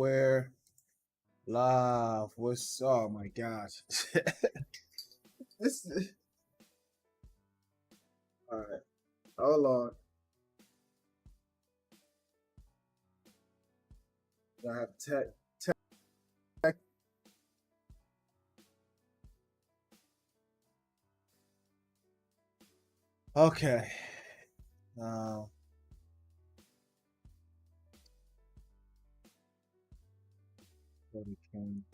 We're live. Oh my gosh. This, all right. Hold on. I have tech. Okay. Uh, what we can-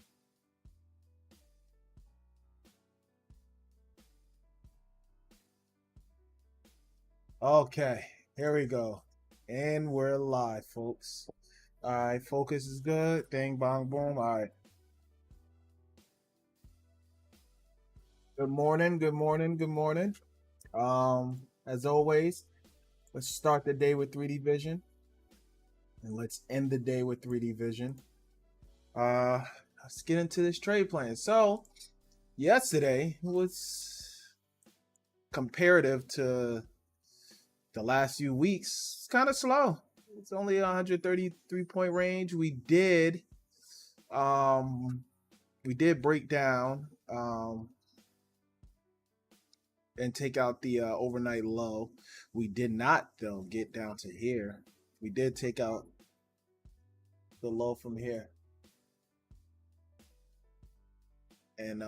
okay. Here we go. And we're live, folks. All right. Focus is good. Bang, bong, boom. All right. Good morning. Good morning. Good morning. As always, let's start the day with 3D vision, and let's end the day with 3D vision. Uh, let's get into this trade plan. So, yesterday was comparative to the last few weeks. It's kind of slow. It's only a 133 point range. Um, we did break down and take out the overnight low. We did not though get down to here. We did take out the low from here, and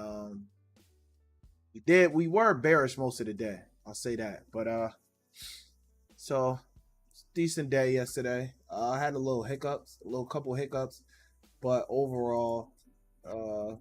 we were bearish most of the day. I'll say that, but so decent day yesterday. I had a little hiccups, a little couple hiccups, but overall, uh,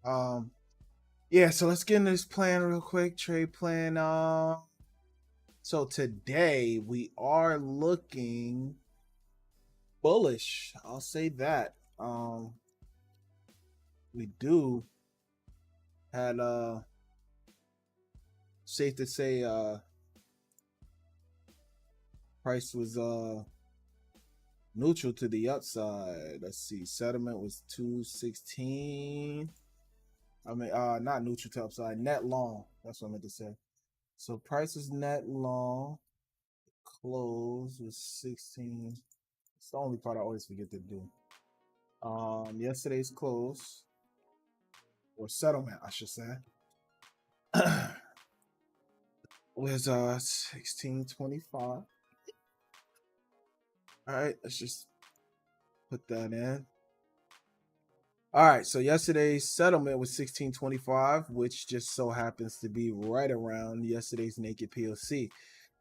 um, yeah. So let's get into this plan real quick. Trade plan. So today we are looking bullish. I'll say that. We do had safe to say price was neutral to the upside. Let's see, settlement was 216. I mean, not neutral to upside, net long. That's what I meant to say. So price is net long. Close was 16. It's the only part I always forget to do. Yesterday's close or settlement, I should say, was 1625. All right, let's just put that in. All right, so yesterday's settlement was 1625, which just so happens to be right around yesterday's naked POC.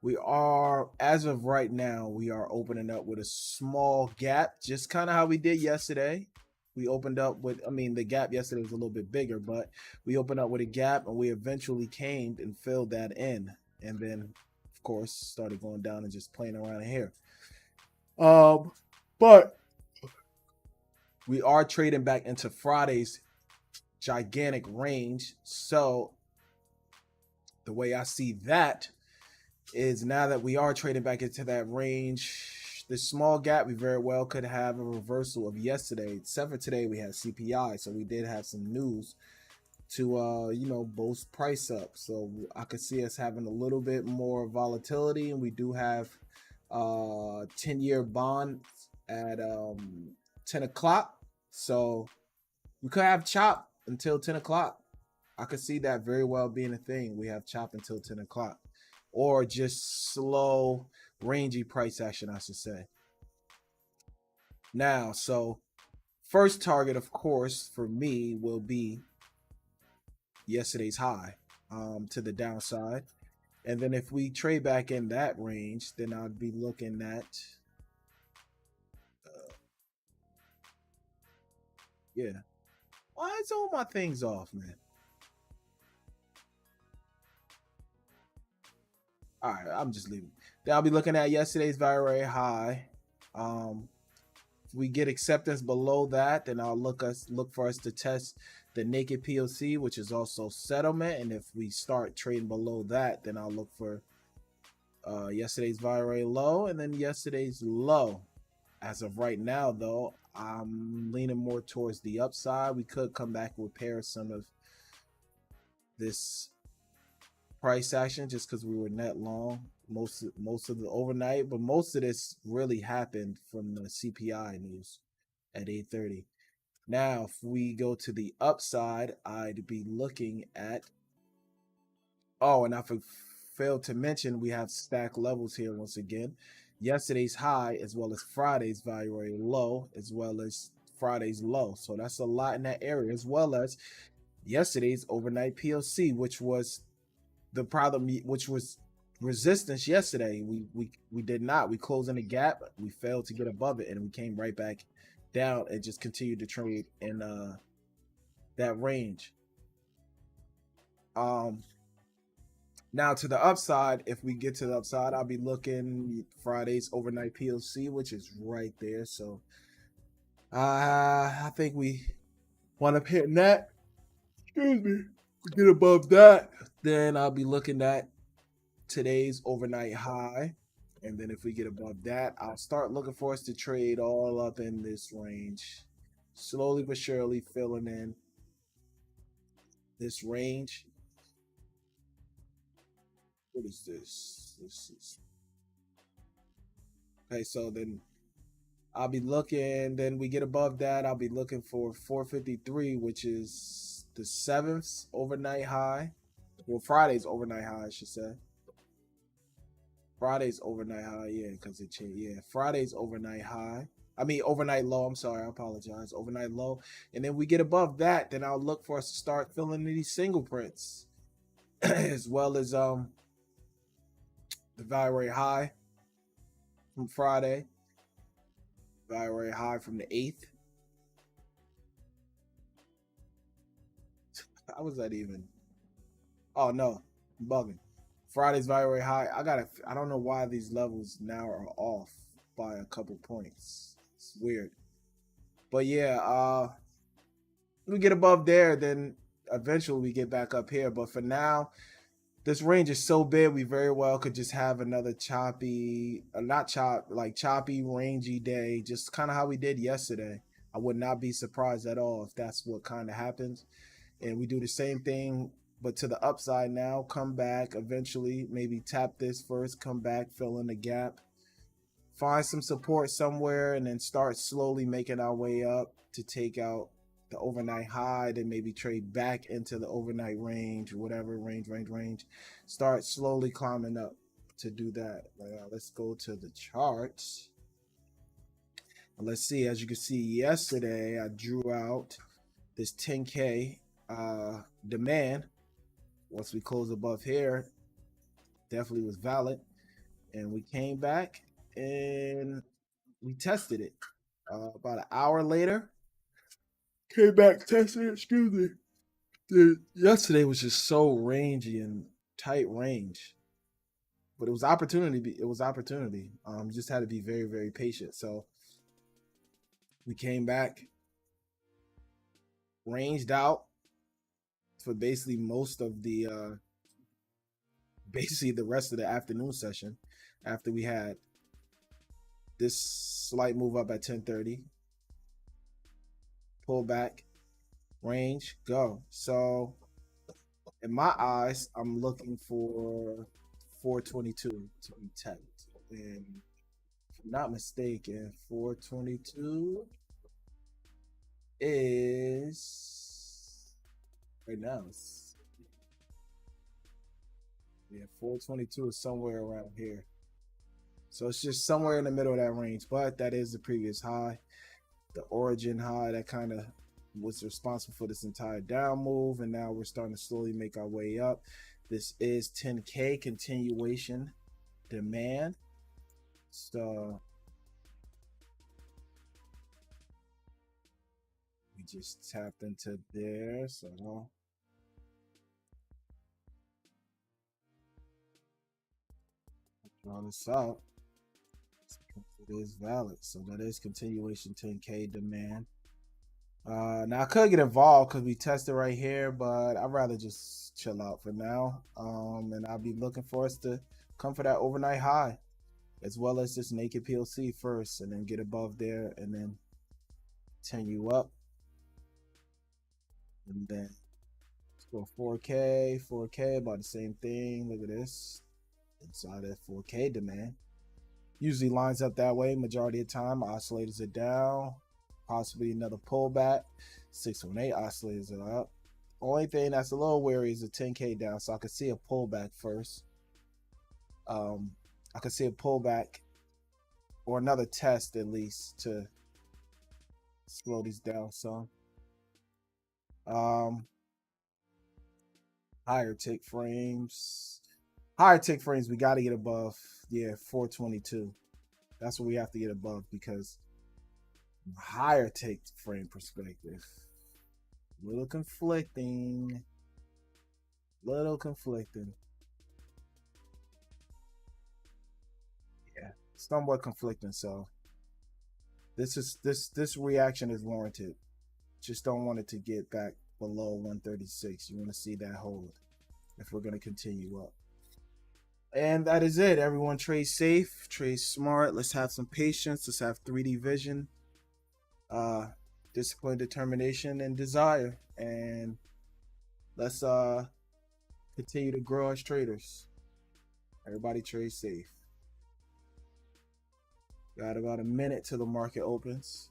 We are, as of right now, we are opening up with a small gap, just kind of how we did yesterday. We opened up with, I mean, the gap yesterday was a little bit bigger, but we opened up with a gap and we eventually came and filled that in. And then, of course, started going down and just playing around here. But we are trading back into Friday's gigantic range. So the way I see that is now that we are trading back into that range, the small gap, we very well could have a reversal of yesterday. Except for today, we had CPI, so we did have some news to boost price up. So I could see us having a little bit more volatility, and we do have 10-year bond at 10 o'clock. So we could have chop until 10 o'clock. I could see that very well being a thing. We have chop until 10 o'clock. Or just slow, rangy price action, I should say. Now, so first target, of course, for me will be yesterday's high to the downside. And then if we trade back in that range, then I'd be looking at yeah. Why is all my things off, man? All right, I'm just leaving. Then I'll be looking at yesterday's very high. we get acceptance below that, then I'll look for us to test the naked POC, which is also settlement. And if we start trading below that, then I'll look for yesterday's value low and then yesterday's low. As of right now, though, I'm leaning more towards the upside. We could come back and repair some of this price action just because we were net long most of the overnight, but most of this really happened from the CPI news at 8:30. Now, if we go to the upside, I'd be looking at, oh, and I failed to mention we have stack levels here once again. Yesterday's high as well as Friday's value area low as well as Friday's low. So that's a lot in that area, as well as yesterday's overnight POC, which was the problem, which was resistance yesterday. We did not. We closed in a gap. We failed to get above it, and we came right back down and just continued to trade in that range. Now to the upside, if we get to the upside, I'll be looking Friday's overnight POC, which is right there. So I think we want up hitting that. Excuse me. We get above that, then I'll be looking at today's overnight high. And then if we get above that, I'll start looking for us to trade all up in this range. Slowly but surely filling in this range. What is this? This is okay. So then I'll be looking. Then we get above that, I'll be looking for 453, which is the 7th overnight high. Well, Friday's overnight high, I should say. Friday's overnight high, yeah, because it changed. Yeah, Friday's overnight high. I mean, overnight low. I'm sorry, I apologize. Overnight low. And then we get above that, then I'll look for us to start filling in these single prints, as well as the value rate high from Friday, value rate high from the 8th. How was that even? Oh no, I'm bugging. Friday's value rate high. I don't know why these levels now are off by a couple points. It's weird. But yeah, we get above there, then eventually we get back up here. But for now, this range is so big, we very well could just have another choppy, choppy, rangy day, just kind of how we did yesterday. I would not be surprised at all if that's what kind of happens. And we do the same thing, but to the upside now, come back eventually, maybe tap this first, come back, fill in the gap, find some support somewhere, and then start slowly making our way up to take out the overnight high, then maybe trade back into the overnight range, whatever range. Start slowly climbing up to do that. Let's go to the charts. And let's see, as you can see, yesterday I drew out this 10K demand. Once we close above here, definitely was valid. And we came back and we tested it. About an hour later, came back, tested it, excuse me. Dude, yesterday was just so rangy and tight range. But it was opportunity. It was opportunity. Just had to be very, very patient. So we came back, ranged out for basically most of the the rest of the afternoon session, after we had this slight move up at 10:30, pull back, range, go. So in my eyes, I'm looking for 422 to be tapped, and if I'm not mistaken, 422 is right now. Yeah, 422 is somewhere around here. So it's just somewhere in the middle of that range, but that is the previous high, the origin high that kind of was responsible for this entire down move, and now we're starting to slowly make our way up. This is 10K continuation demand. So we just tapped into there. So draw this out. is valid. So that is continuation 10K demand. Now I could get involved because we tested right here, but I'd rather just chill out for now. And I'll be looking for us to come for that overnight high, as well as this naked PLC first, and then get above there, and then continue up, and then let's go 4K, about the same thing. Look at this, inside that 4K demand. Usually lines up that way majority of the time. Oscillators are down, possibly another pullback. 618 oscillators are up. Only thing that's a little wary is a 10K down, so I could see a pullback first. I could see a pullback or another test at least to slow these down some. Higher tick frames. We got to get above, 422. That's what we have to get above, because higher tick frame perspective, little conflicting. Yeah, somewhat conflicting. So this reaction is warranted. Just don't want it to get back below 136. You want to see that hold if we're going to continue up. And that is it. Everyone trade safe, trade smart. Let's have some patience. Let's have 3D vision, discipline, determination, and desire. And let's continue to grow as traders. Everybody trade safe. Got about a minute till the market opens.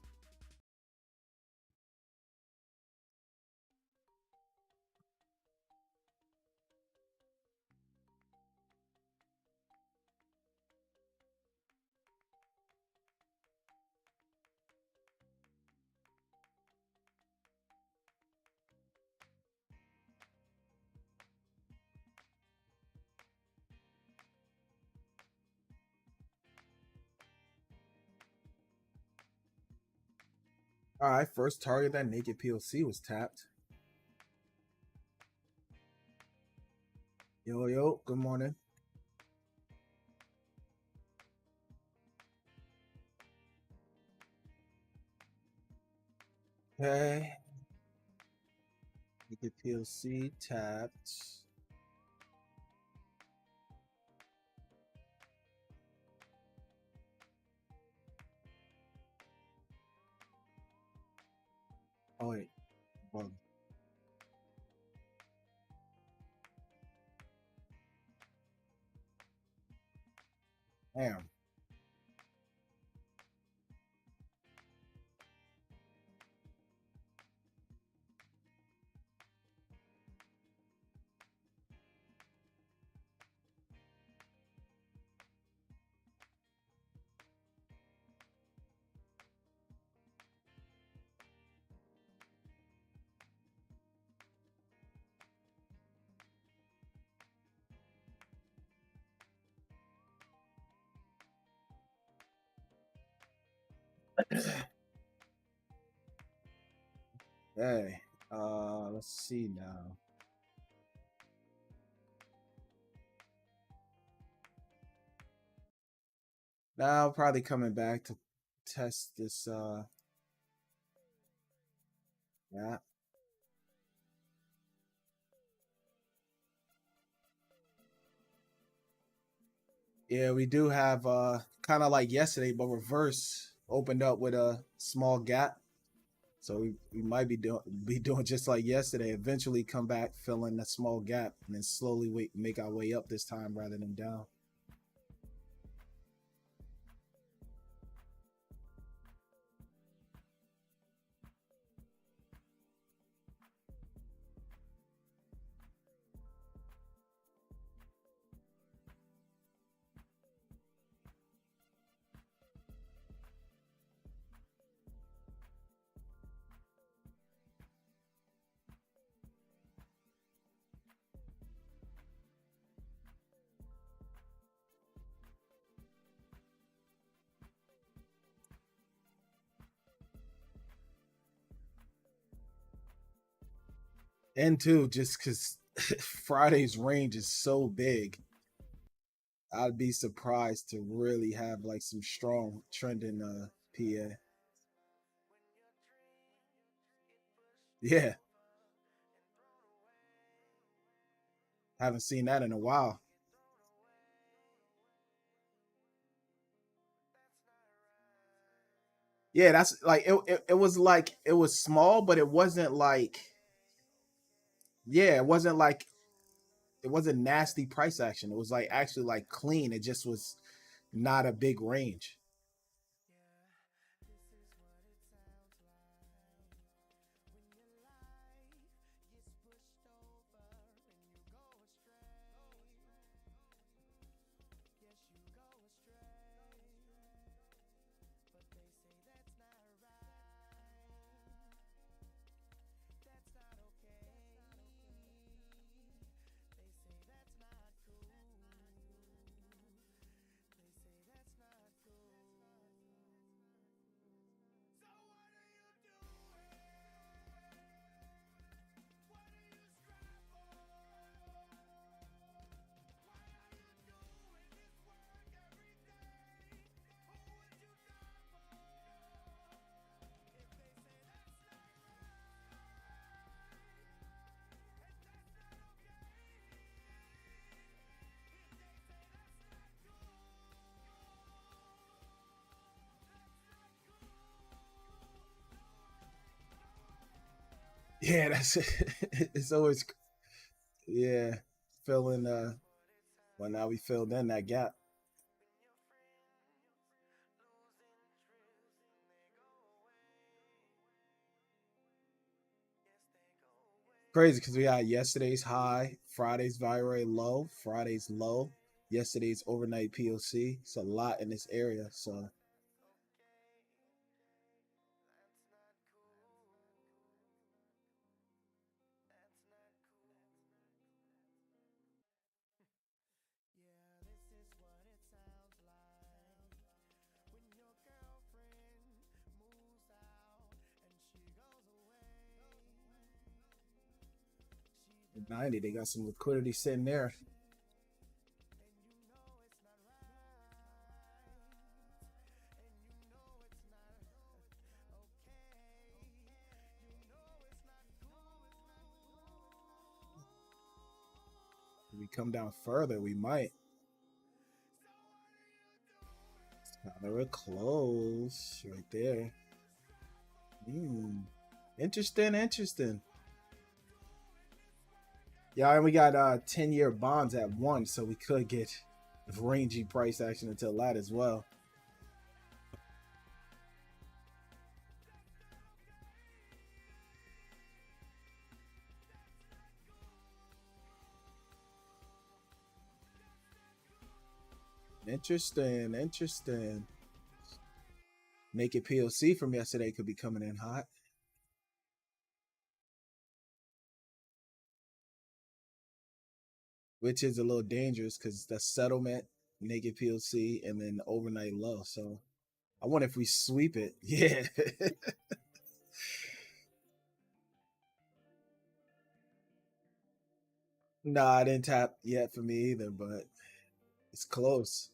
All right, first target, that naked PLC was tapped. Yo, good morning. Okay. Naked PLC tapped. Oh wait, bug. Damn. Hey, let's see now. Now probably coming back to test this. Yeah. Yeah, we do have kind of like yesterday, but reverse, opened up with a small gap. So we might be doing just like yesterday. Eventually come back, fill in a small gap, and then slowly make our way up this time rather than down. And two, just because Friday's range is so big, I'd be surprised to really have like some strong trend in PA. Yeah, haven't seen that in a while. Yeah, that's like it was like it was small, but it wasn't like, yeah, it wasn't like, it wasn't nasty price action. It was like actually like clean. It just was not a big range. Yeah, that's it. It's always, yeah, filling well, now we filled in that gap. Crazy because we had yesterday's high, Friday's very low, Friday's low, yesterday's overnight POC. It's a lot in this area. So at 90, they got some liquidity sitting there. If we come down further, we might. Counter a close right there. Interesting, interesting. Yeah, and we got 10-year bonds at 1, so we could get rangy price action until that as well. Interesting, interesting. Naked POC from yesterday could be coming in hot, which is a little dangerous because the settlement, naked POC, and then overnight low. So I wonder if we sweep it. Yeah. Nah, I didn't tap yet for me either, but it's close.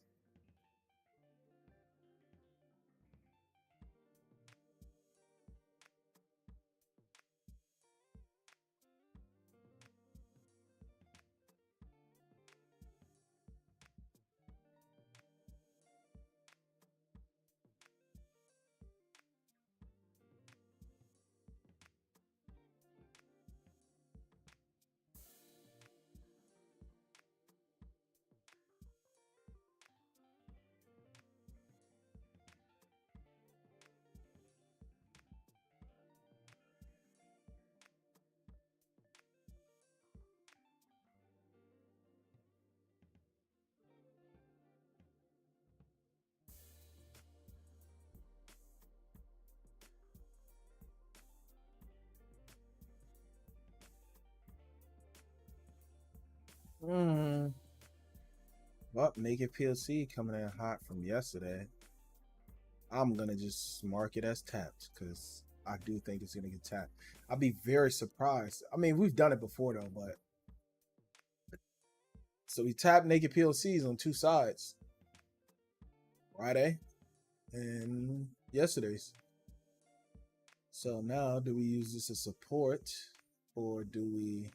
Mm. Well, naked POC coming in hot from yesterday. I'm gonna just mark it as tapped because I do think it's gonna get tapped. I'll be very surprised. I mean, we've done it before though, but So we tapped naked PLCs on two sides, Friday and yesterday's. So now, do we use this as support, or do we?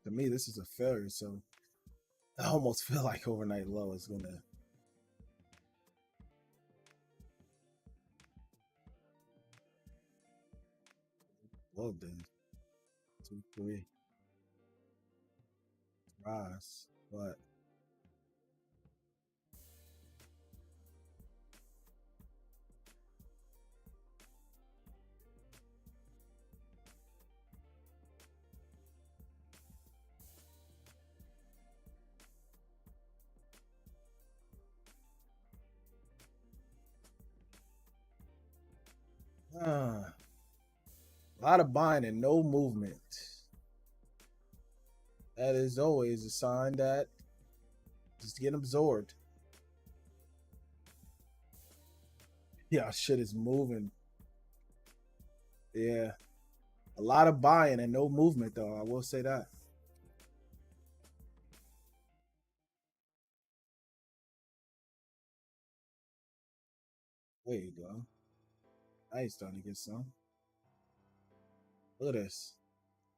To me, this is a failure. So I almost feel like overnight low is gonna. Well, then 2, 3 rise, but a lot of buying and no movement. That is always a sign that just getting absorbed. Yeah, shit is moving. Yeah, a lot of buying and no movement, though. I will say that. There you go. I ain't starting to get some. Look at this.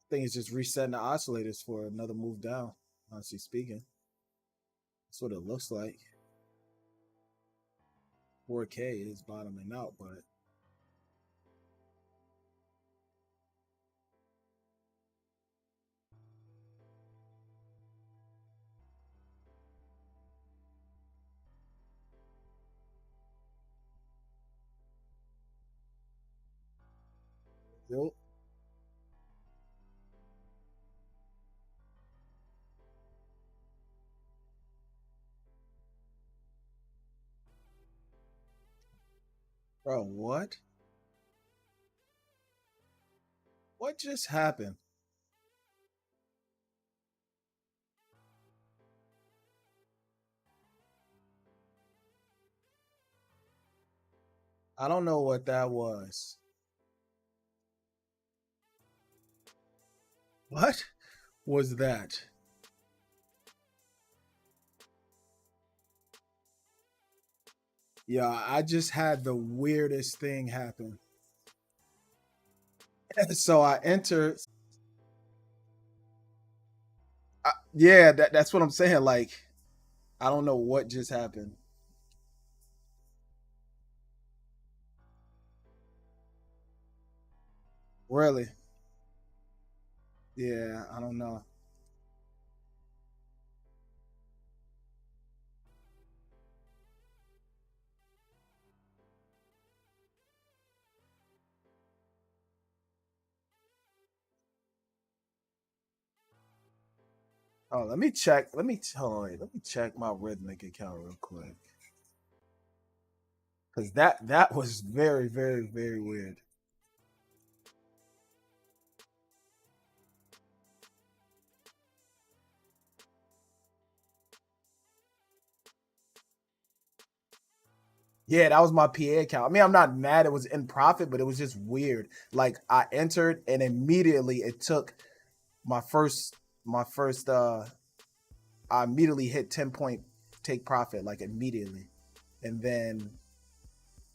Thing is just resetting the oscillators for another move down. Honestly speaking, that's what it looks like. 4K is bottoming out, but yo, bro, what? What just happened? I don't know what that was. What was that? Yeah, I just had the weirdest thing happen. So I entered. Yeah, that's what I'm saying. Like, I don't know what just happened. Really? Yeah, I don't know. Oh, let me check. Let me check my rhythmic account real quick. Because that was very, very, very weird. Yeah, that was my PA account. I mean, I'm not mad it was in profit, but it was just weird. Like I entered and immediately it took my first my first I immediately hit 10 point take profit, like immediately. And then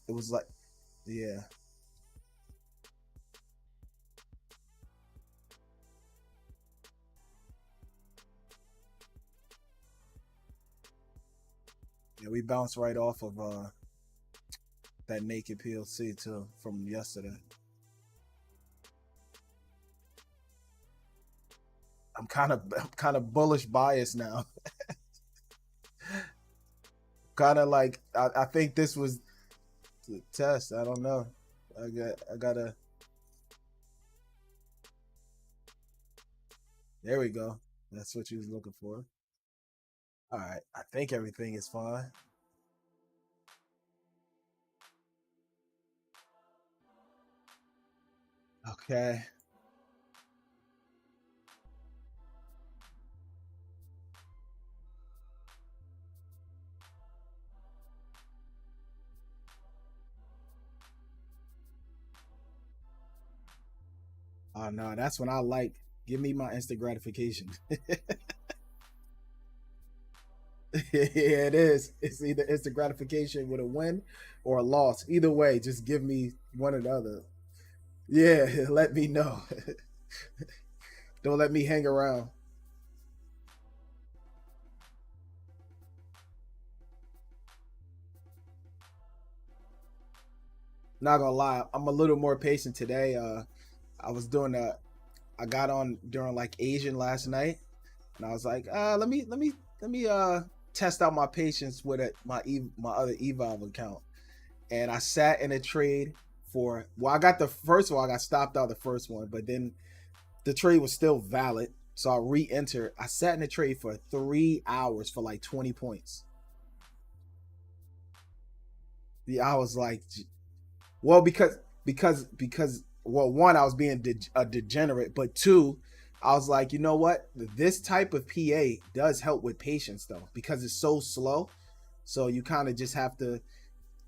it was like, yeah. Yeah, we bounced right off of that naked PLC too from yesterday. I'm kind of bullish bias now. Kind of like I think this was the test. I don't know. I gotta. There we go. That's what you was looking for. All right. I think everything is fine. Okay. Oh no, that's when I like. Give me my instant gratification. Yeah, it is. It's either instant gratification with a win or a loss. Either way, just give me one or the other. Yeah, let me know. Don't let me hang around. Not gonna lie, I'm a little more patient today. I was doing I got on during like Asian last night, and I was like, let me test out my patience with my other Evolve account, and I sat in a trade for I got the first one, I got stopped out the first one, but then the trade was still valid, so I re-entered. I sat in the trade for 3 hours for like 20 points. Yeah, I was like, well, because well, one, I was being a degenerate, but two, I was like, you know what? This type of PA does help with patience though, because it's so slow. So you kind of just have to,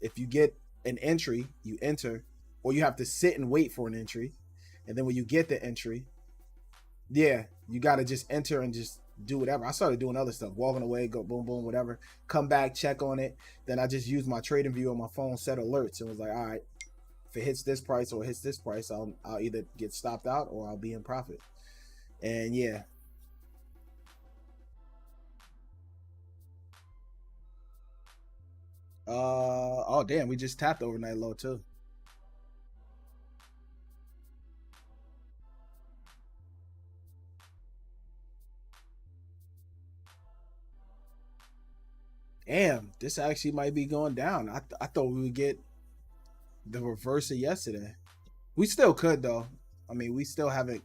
if you get an entry, you enter, or you have to sit and wait for an entry, and then when you get the entry, yeah, you got to just enter and just do whatever. I started doing other stuff, walking away, go boom, boom, whatever. Come back, check on it. Then I just used my trading view on my phone, set alerts, and was like, all right, if it hits this price or hits this price, I'll either get stopped out or I'll be in profit. And yeah, oh damn, we just tapped overnight low too. Damn, this actually might be going down. I thought we would get the reverse of yesterday. We still could though. I mean, we still haven't.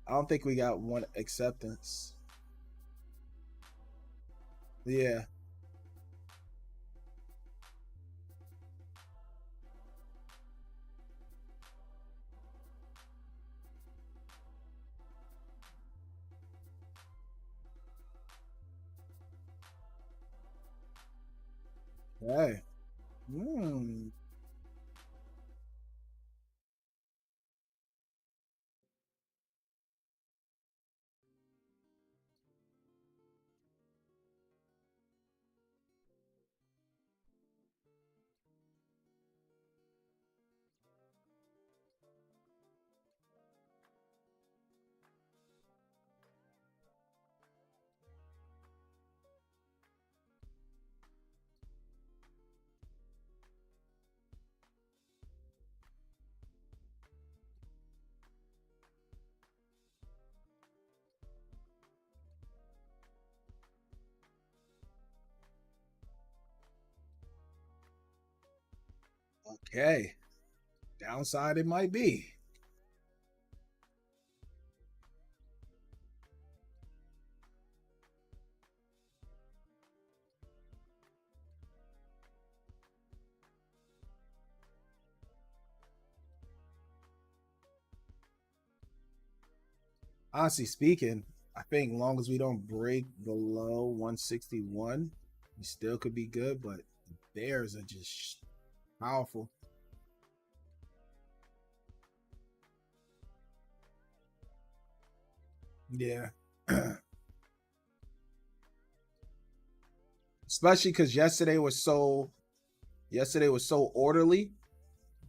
I don't think we got one acceptance. Yeah. Hey. Hmm. Okay. Downside it might be. Honestly speaking, I think long as we don't break below 161, we still could be good. But bears are just powerful. Yeah. Especially because yesterday was so orderly.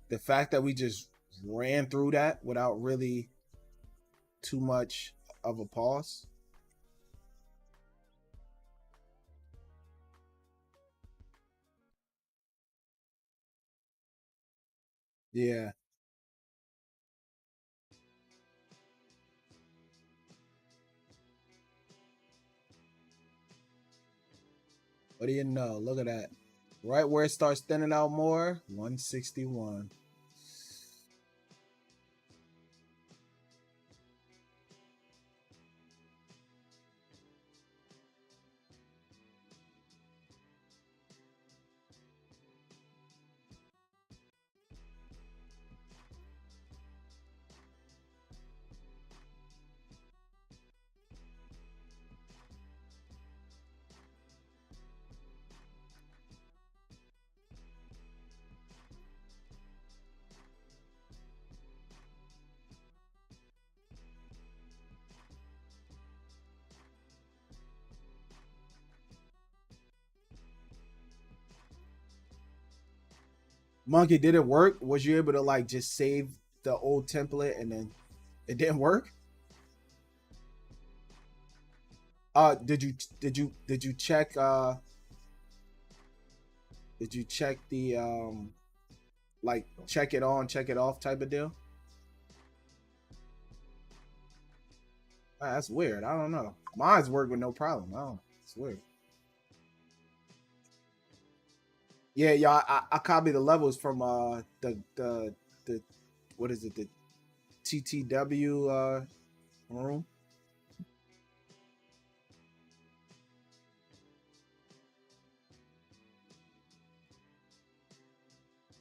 The fact that we just ran through that without really too much of a pause. Yeah. What do you know? Look at that. Right where it starts thinning out more, 161. Monkey, did it work? Was you able to like just save the old template and then it didn't work? Did you check did you check the like check it on, check it off type of deal? That's weird. I don't know. Mine's work with no problem. I don't. It's weird. Yeah, yeah. I copied the levels from the what is it, the TTW room.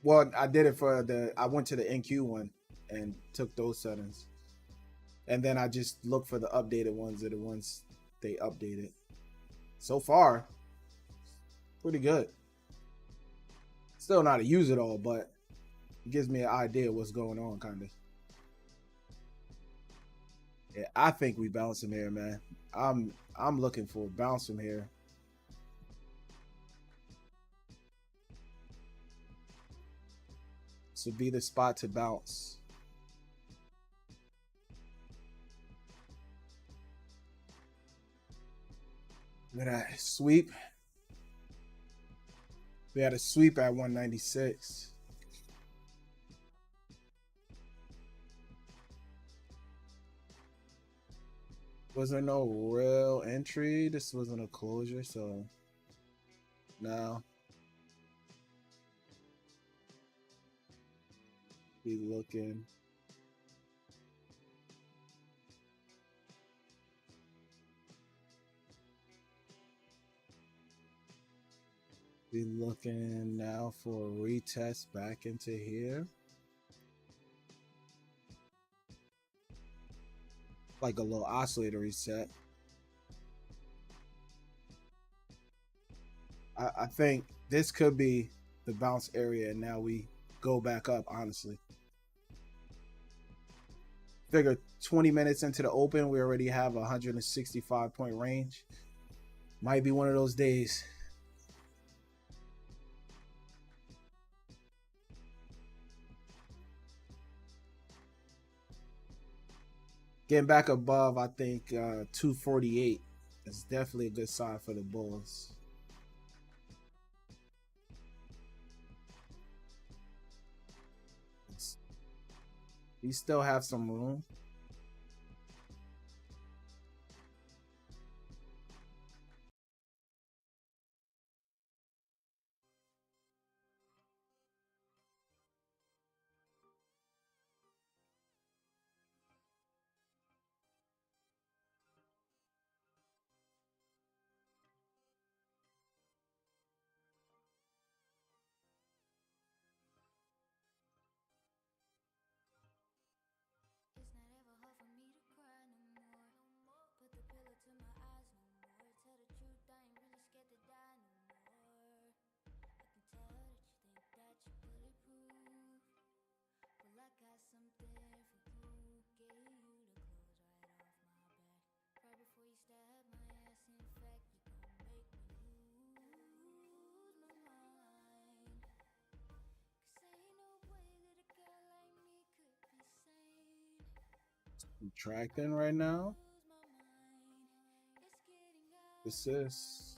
Well, I did it for the. I went to the NQ one and took those settings, and then I just looked for the updated ones. Are the ones they updated. So far, pretty good. Still not to use it all, but it gives me an idea of what's going on, kind of. Yeah, I think we bounce from here, man. I'm looking for a bounce from here. This would be the spot to bounce. Look at that sweep. We had a sweep at 196. Wasn't no real entry. This wasn't a closure, so now be looking. Be looking now for a retest back into here. Like a little oscillator reset. I think this could be the bounce area, and now we go back up, honestly. Figure 20 minutes into the open, we already have a 165 point range. Might be one of those days. Getting back above, I think 248 is definitely a good sign for the Bulls. We still have some room. Contracting right now. This is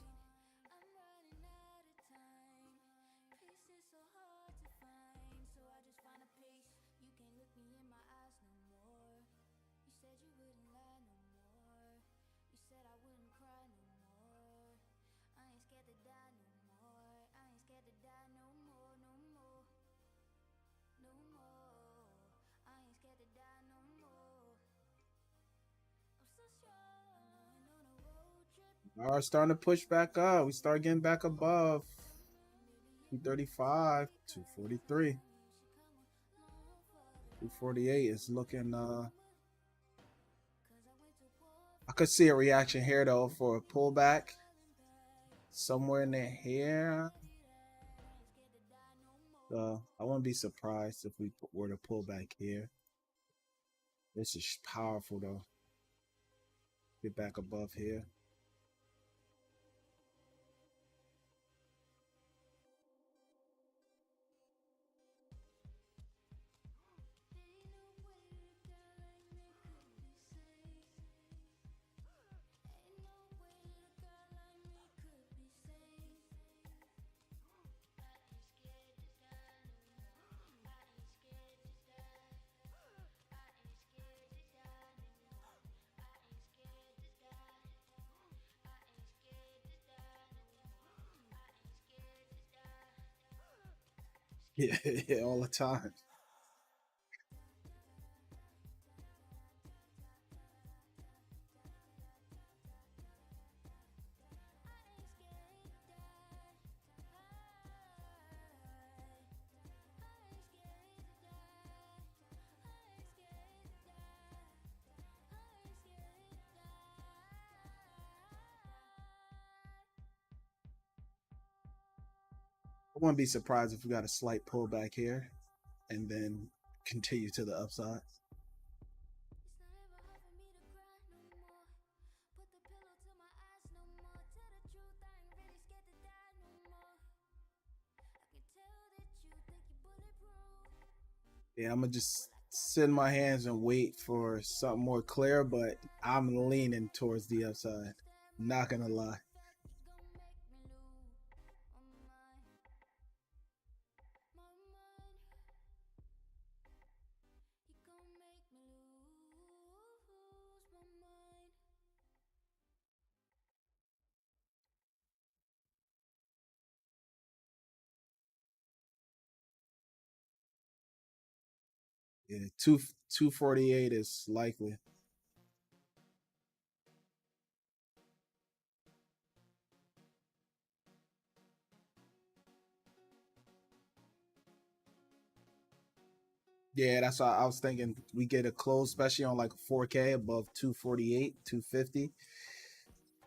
are starting to push back up. We start getting back above 235, 243. 248 is looking I could see a reaction here though for a pullback somewhere in there here. I wouldn't be surprised if we were to pull back here. This is powerful though. Get back above here. Yeah, yeah, all the time. I wouldn't be surprised if we got a slight pullback here and then continue to the upside. Yeah, I'm gonna just sit in my hands and wait for something more clear, but I'm leaning towards the upside. Not gonna lie. Yeah, 248 is likely. Yeah, that's why I was thinking we get a close, especially on like 4K above 248, 250.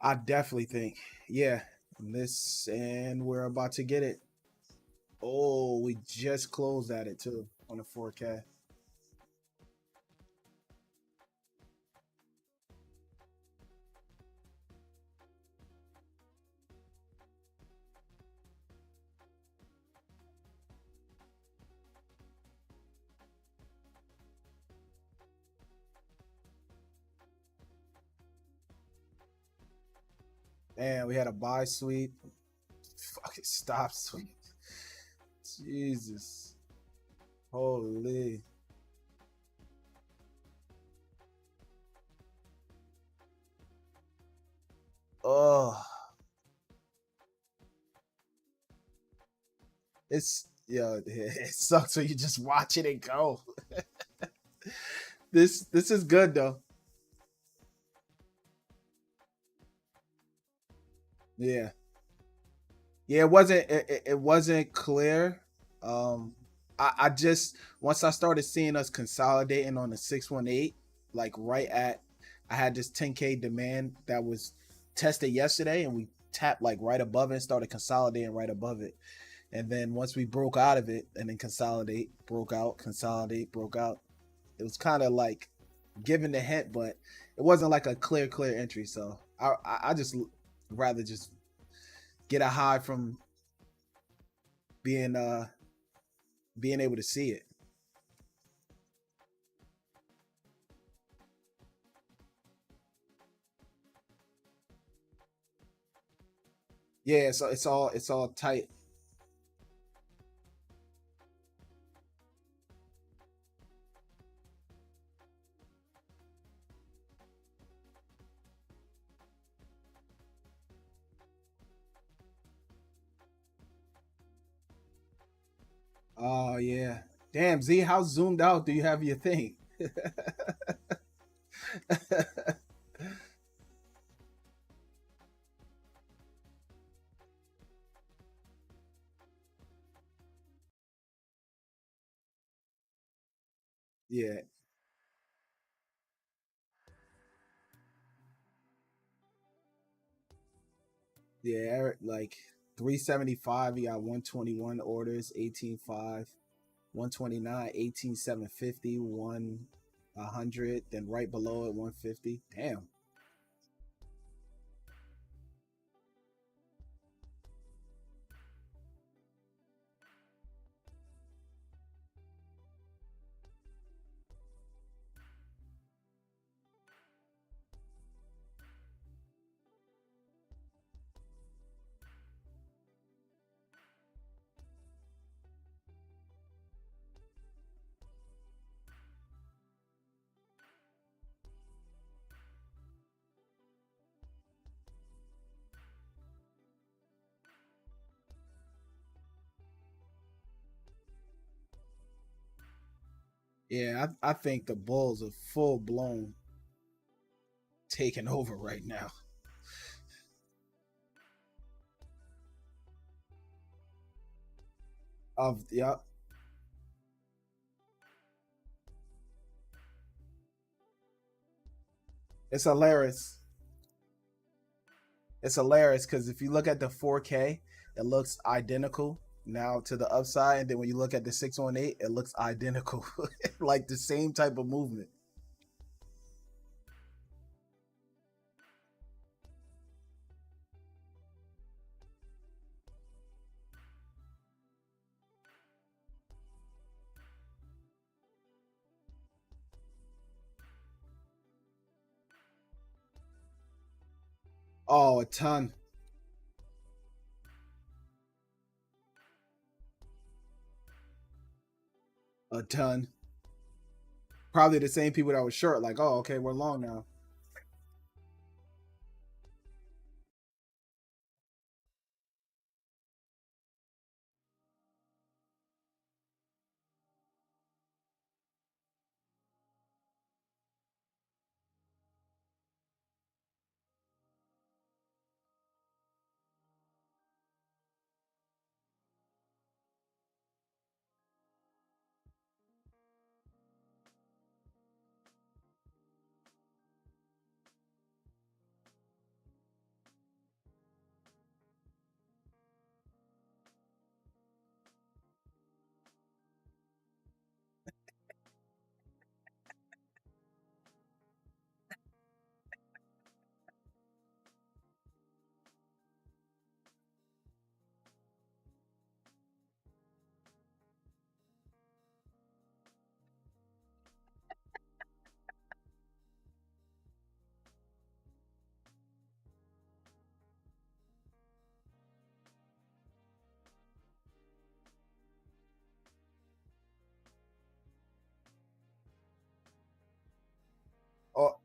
I definitely think, yeah, this and we're about to get it. Oh, we just closed at it too on the 4K. And we had a buy sweep. Fucking stop sweep. Jesus. Holy. Oh, it's yeah, it sucks when you just watch it and go. This is good though. Yeah. Yeah, it wasn't clear. I just once I started seeing us consolidating on the 618, like right at I had this 10K demand that was tested yesterday and we tapped like right above it and started consolidating right above it. And then once we broke out of it and then consolidate, broke out, consolidate, broke out. It was kind of like giving the hint, but it wasn't like a clear entry. So I just rather just get a high from being being able to see it. Yeah, so it's all tight. Oh yeah. Damn, Z, how zoomed out do you have your thing? Yeah, yeah, like 375, you got 121 orders, 18.5, 129, 18,750, 100, then right below it 150. Damn. Yeah, I think the Bulls are full blown taking over right now. Of yeah, it's hilarious. It's hilarious because if you look at the 4K, it looks identical now to the upside, and then when you look at the 618, it looks identical, like the same type of movement. Oh, a ton, a ton. Probably the same people that were short, like, oh, okay, we're long now. Oh,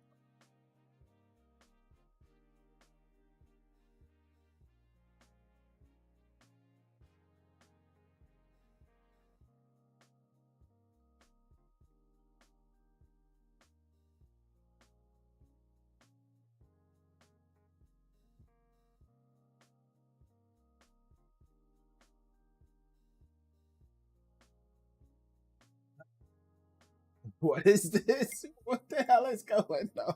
what is this? What the hell is going on?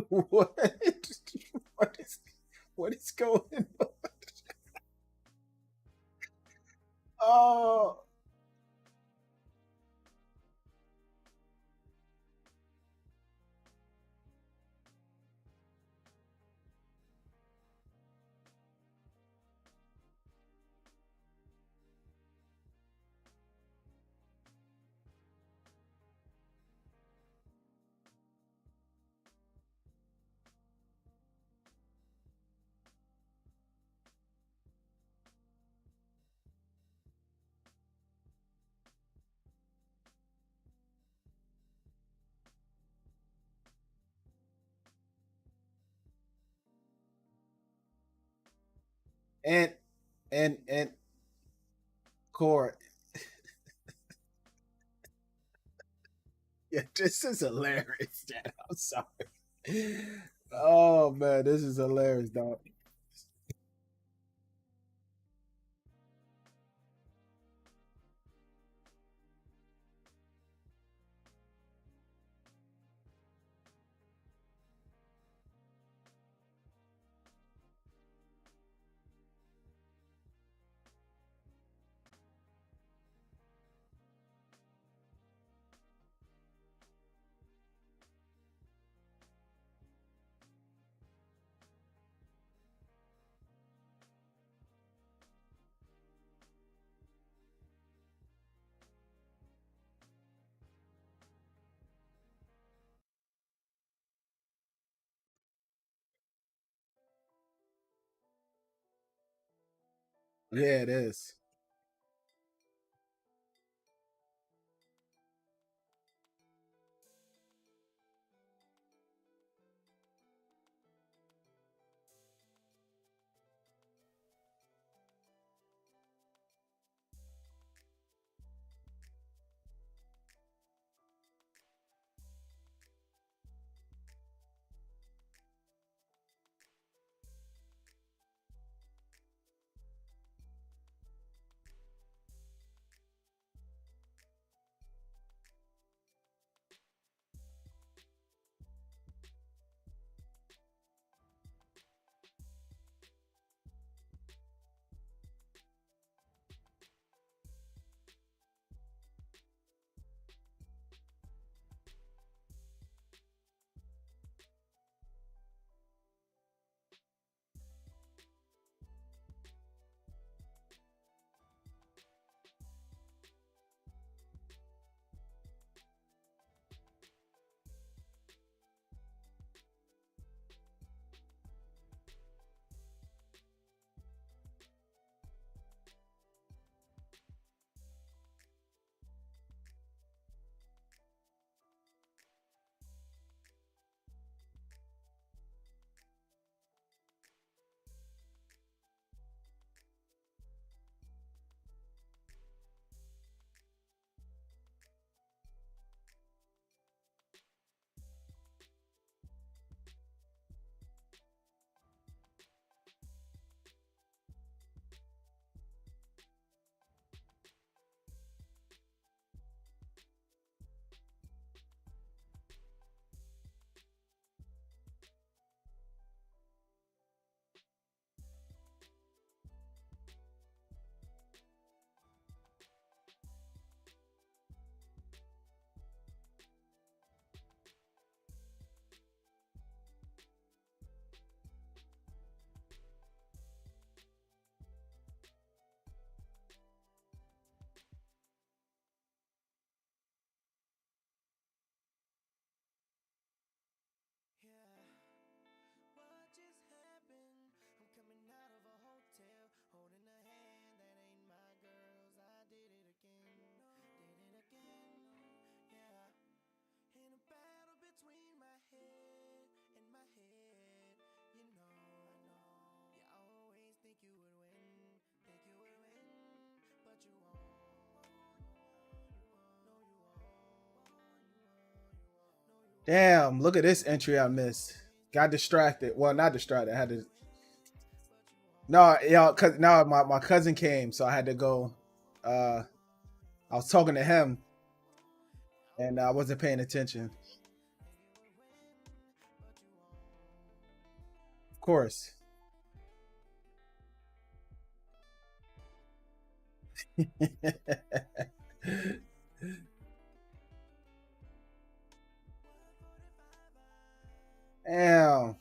What? What is what is going on? Oh, and and Core, yeah, this is hilarious, Dad. I'm sorry. Oh man, this is hilarious, dog. Yeah, it is. Damn, look at this entry I missed. Got distracted. Well, not distracted. I had to. No, yeah, cause now my cousin came, so I had to go. I was talking to him, and I wasn't paying attention. Of course. Damn.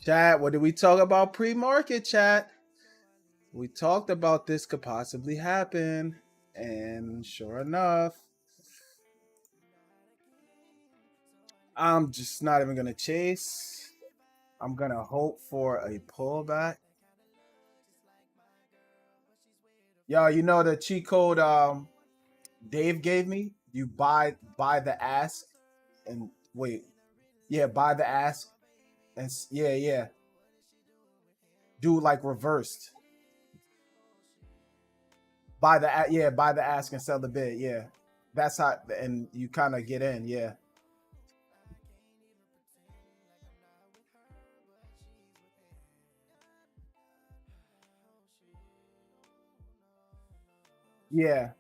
Chat, what did we talk about pre-market, chat? We talked about this could possibly happen. And sure enough, I'm just not even going to chase. I'm going to hope for a pullback. Yo, you know the cheat code Dave gave me? You buy the ask and wait. Yeah, buy the ask and yeah. Do like reversed. Buy the ask and sell the bid. Yeah. That's how and you kind of get in, yeah. Yeah.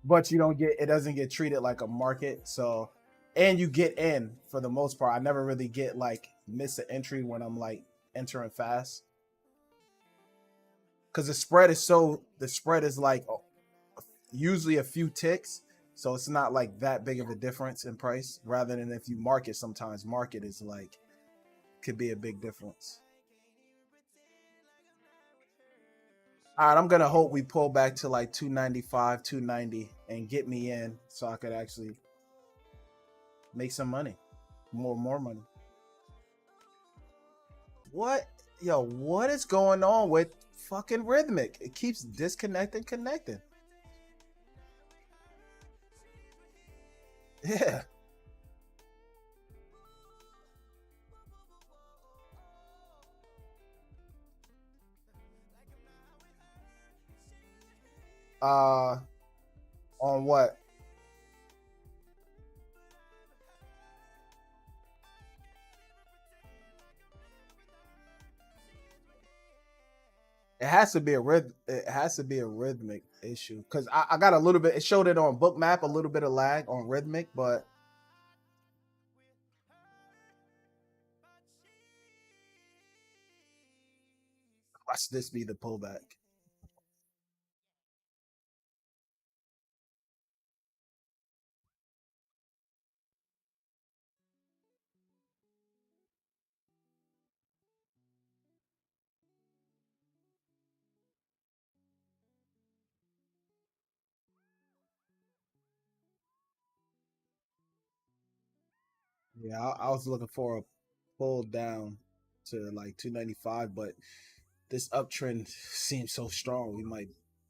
But you don't get it doesn't get treated like a market. So and you get in for the most part. I never really get like miss an entry when I'm like entering fast. Because the spread is like usually a few ticks. So it's not like that big of a difference in price. Rather than if you market, sometimes market is like could be a big difference. All right, I'm gonna hope we pull back to like 295, 290 and get me in so I could actually make some money. More money. What yo, what is going on with fucking rhythmic? It keeps disconnecting, connecting. Yeah. Uh on what? It has to be a rhythmic issue because I got a little bit. It showed it on book map, a little bit of lag on rhythmic, but watch this be the pullback. Yeah, I was looking for a pull down to like 295, but this uptrend seems so strong. We might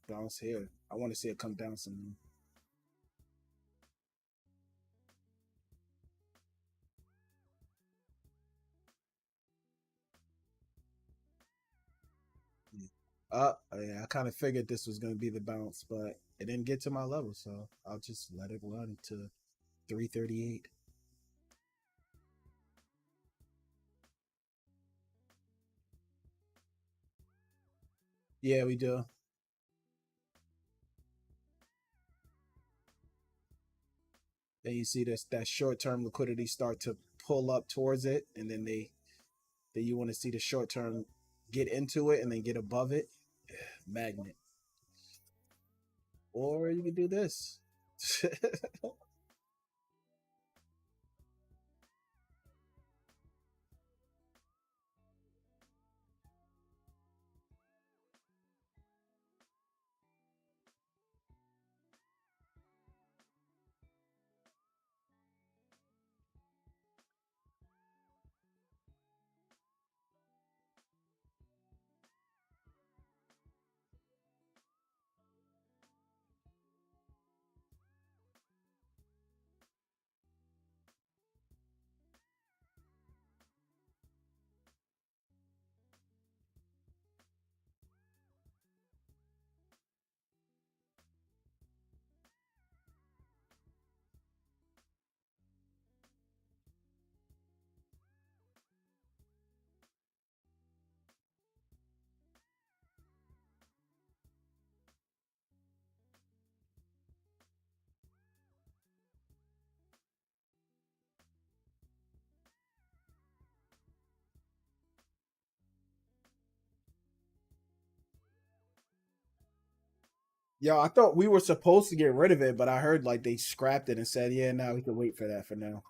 bounce here. I want to see it come down some. Yeah, I kind of figured this was going to be the bounce, but it didn't get to my level, so I'll just let it run to 338. Yeah, we do. Then you see this that short term liquidity start to pull up towards it, and then you want to see the short term get into it and then get above it. Magnet. Or you can do this. Yo, I thought we were supposed to get rid of it, but I heard like they scrapped it and said, yeah, now we can wait for that for now.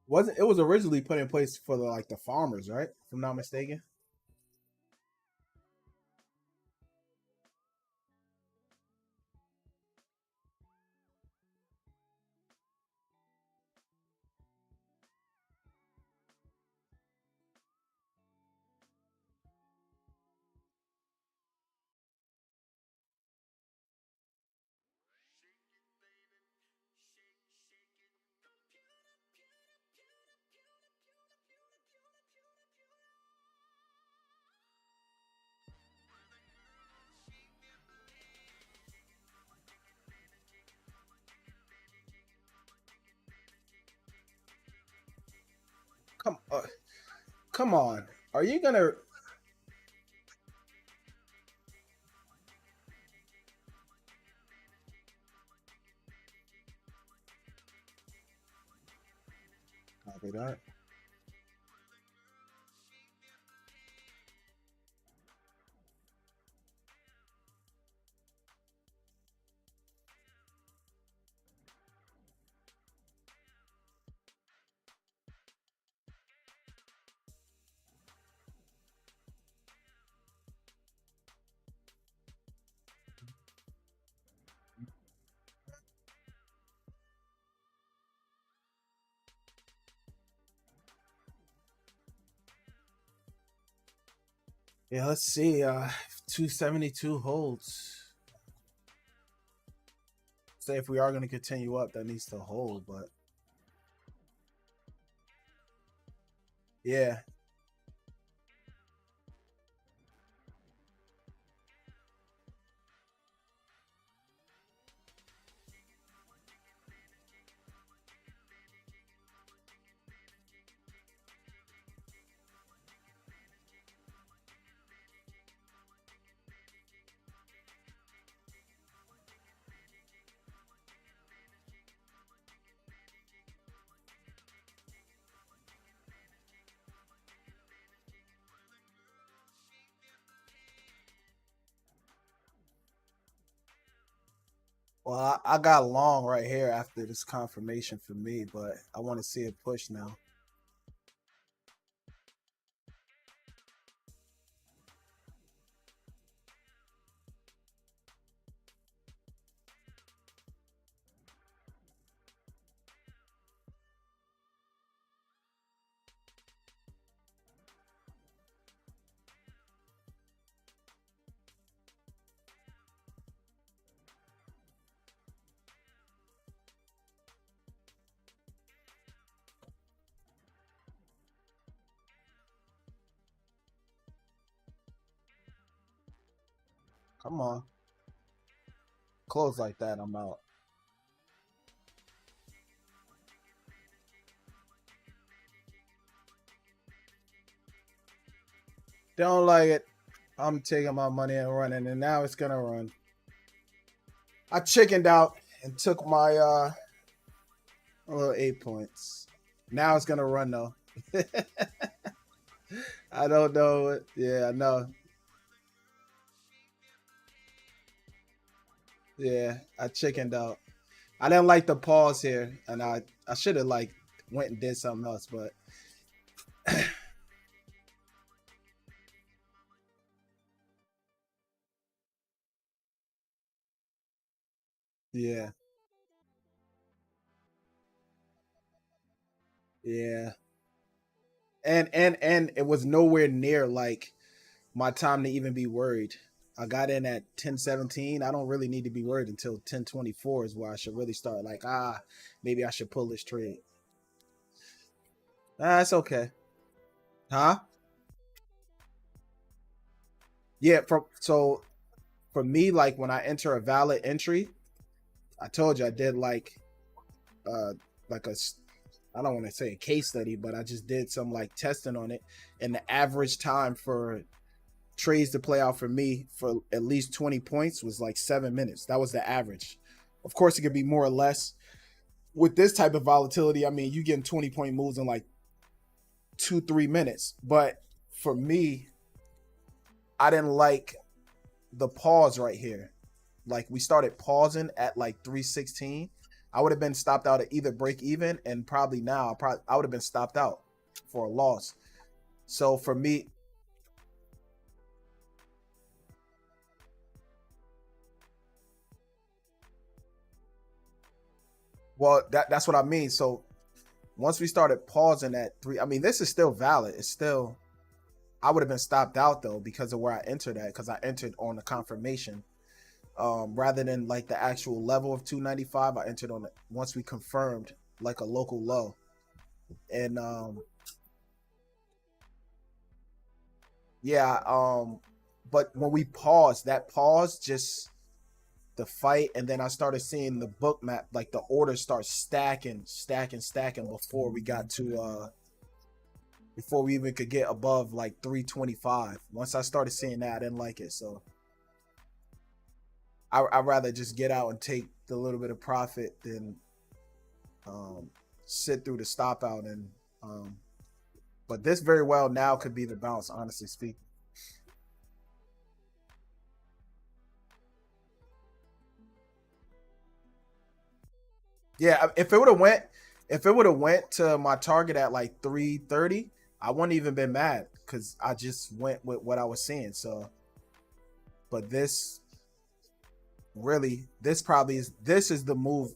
Wasn't it was originally put in place for the farmers, right? If I'm not mistaken. Come come on. Are you gonna copy that? Yeah, let's see. 272 holds. Say if we are gonna continue up, that needs to hold, but yeah. Well, I got long right here after this confirmation for me, but I want to see it push now. Come on. Close like that, I'm out. Don't like it. I'm taking my money and running, and now it's gonna run. I chickened out and took my little 8 points. Now it's gonna run though. I don't know. Yeah, I know. Yeah, I chickened out. I didn't like the pause here, and I should have like went and did something else, but yeah, yeah. And it was nowhere near like my time to even be worried. I got in at 10:17. I don't really need to be worried until 10:24 is where I should really start like, maybe I should pull this trade. That's okay. Huh? Yeah, for me, like when I enter a valid entry, I told you I did uh like a I don't want to say a case study, but I just did some like testing on it, and the average time for trades to play out for me for at least 20 points was like 7 minutes. That was the average. Of course, it could be more or less. with this type of volatility, I mean, you getting 20-point moves in like 2-3 minutes. But for me, I didn't like the pause right here. Like we started pausing at like 316. I would have been stopped out at either break even, and probably now I would have been stopped out for a loss. So for me, well, that's what I mean. So once we started pausing at three, I mean, this is still valid. It's still, I would have been stopped out though because of where I entered at, because I entered on the confirmation. Rather than like the actual level of 295, I entered on it once we confirmed like a local low. And yeah, but when we paused, that pause just the fight, and then I started seeing the book map, like the orders start stacking before we got to before we even could get above like 325. Once I started seeing that, I didn't like it. So I'd rather just get out and take the little bit of profit than sit through the stop out. And but this very well now could be the bounce, honestly speaking. Yeah, if it would have went to my target at like 330, I wouldn't even been mad because I just went with what I was seeing. So, but this really, this is the move,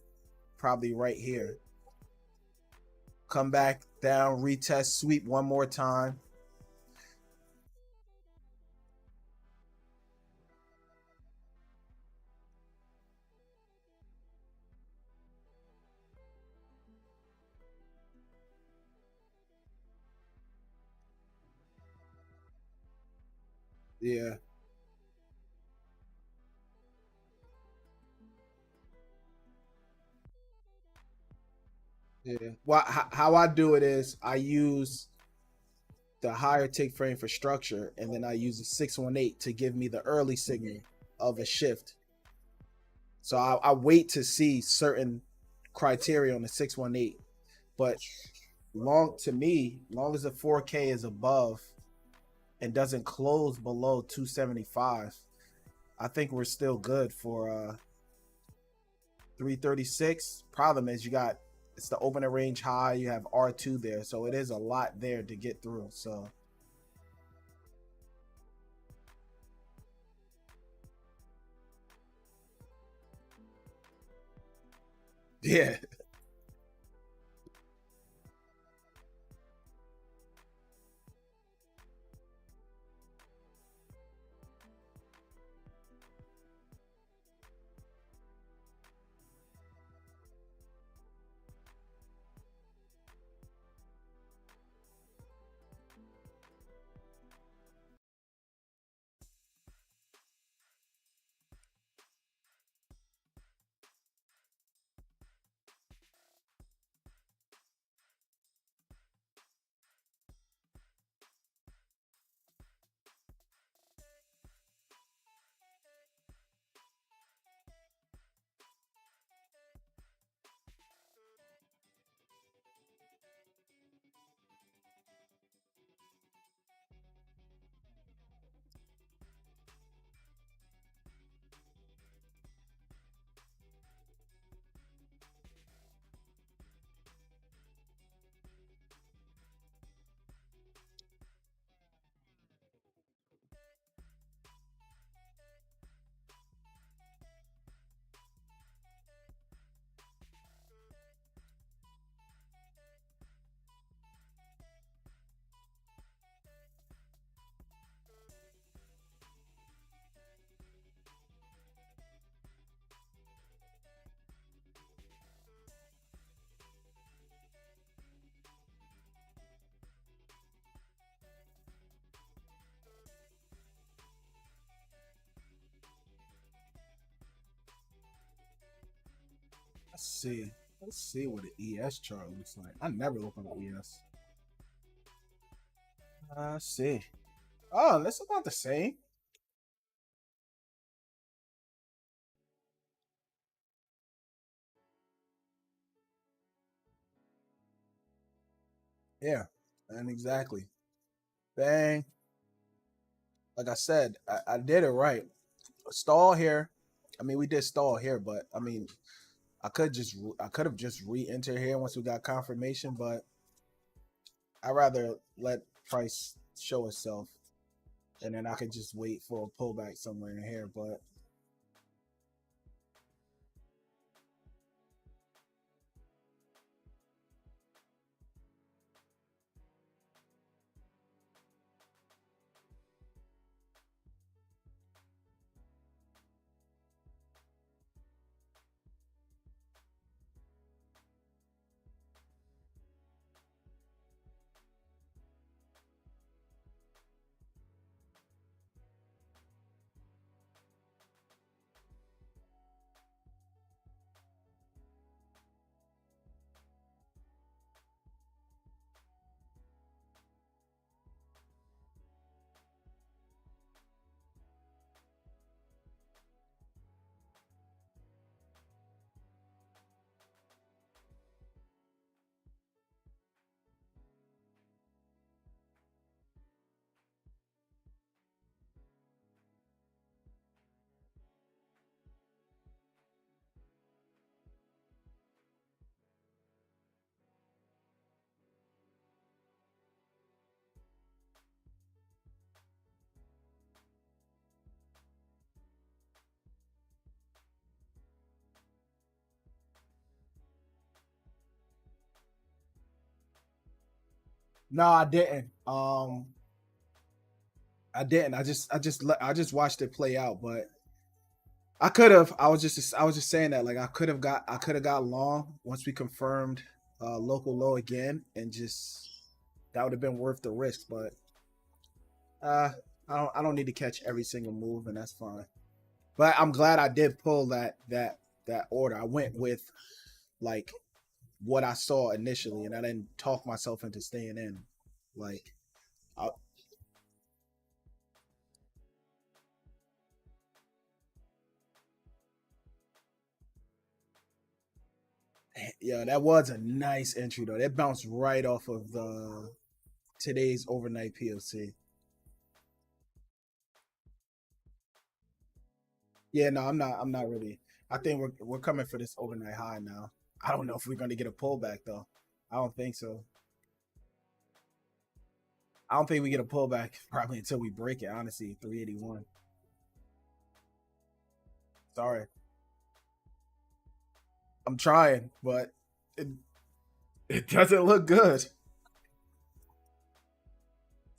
probably right here. Come back down, retest, sweep one more time. Yeah, yeah. Well, how I do it is I use the higher tick frame for structure, and then I use the 618 to give me the early signal of a shift. So I wait to see certain criteria on the 618. But long to me, long as the 4K is above and doesn't close below 275, I think we're still good for 336. Problem is you got, it's the opening range high, you have R2 there, so it is a lot there to get through. So yeah. Let's see. Let's see what the ES chart looks like. I never look on the ES. Let's see. Oh, that's about the same. Yeah, and exactly. Bang. Like I said, I did it right. Stall here. I mean, we did stall here, but I mean, I could have just re-entered here once we got confirmation, but I rather let price show itself, and then I could just wait for a pullback somewhere in here. But no, I didn't. I didn't. I just watched it play out, but I could have. I was just saying that like I could have got long once we confirmed local low again, and just that would have been worth the risk. But uh, I don't need to catch every single move, and that's fine. But I'm glad I did pull that order. I went with like what I saw initially, and I didn't talk myself into staying in. Like, I, yeah, that was a nice entry though. That bounced right off of the today's overnight POC. Yeah, no, I'm not. I'm not really. I think we're coming for this overnight high now. I don't know if we're going to get a pullback though. I don't think so. I don't think we get a pullback probably until we break it. Honestly, 381. Sorry, I'm trying, but it it doesn't look good.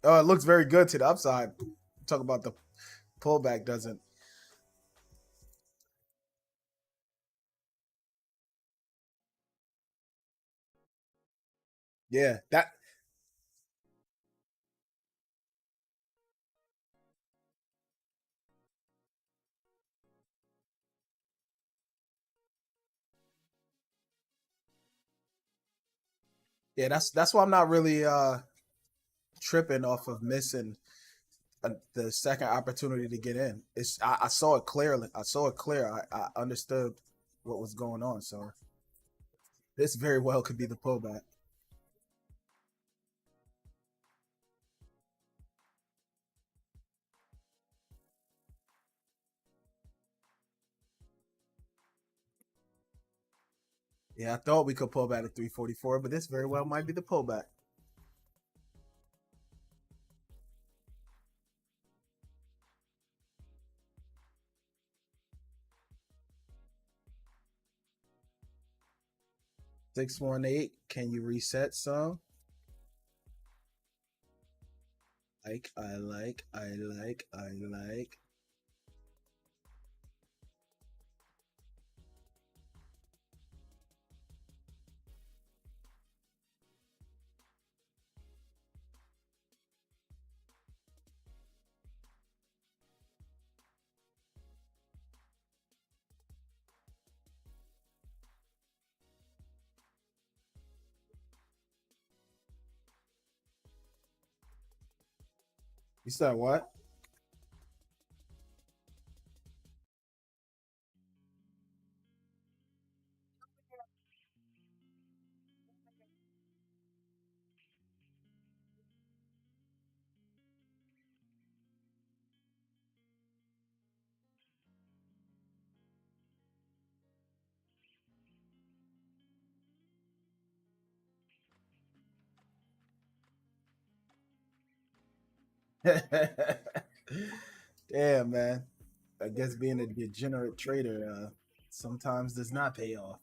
Oh, it looks very good to the upside. Talk about the pullback doesn't. Yeah, that's why I'm not really tripping off of missing the second opportunity to get in. I saw it clearly. I saw it clear. I understood what was going on. So this very well could be the pullback. Yeah, I thought we could pull back at 344, but this very well might be the pullback. 618. Can you reset some? I like. You said what? Damn, man. I guess being a degenerate trader sometimes does not pay off.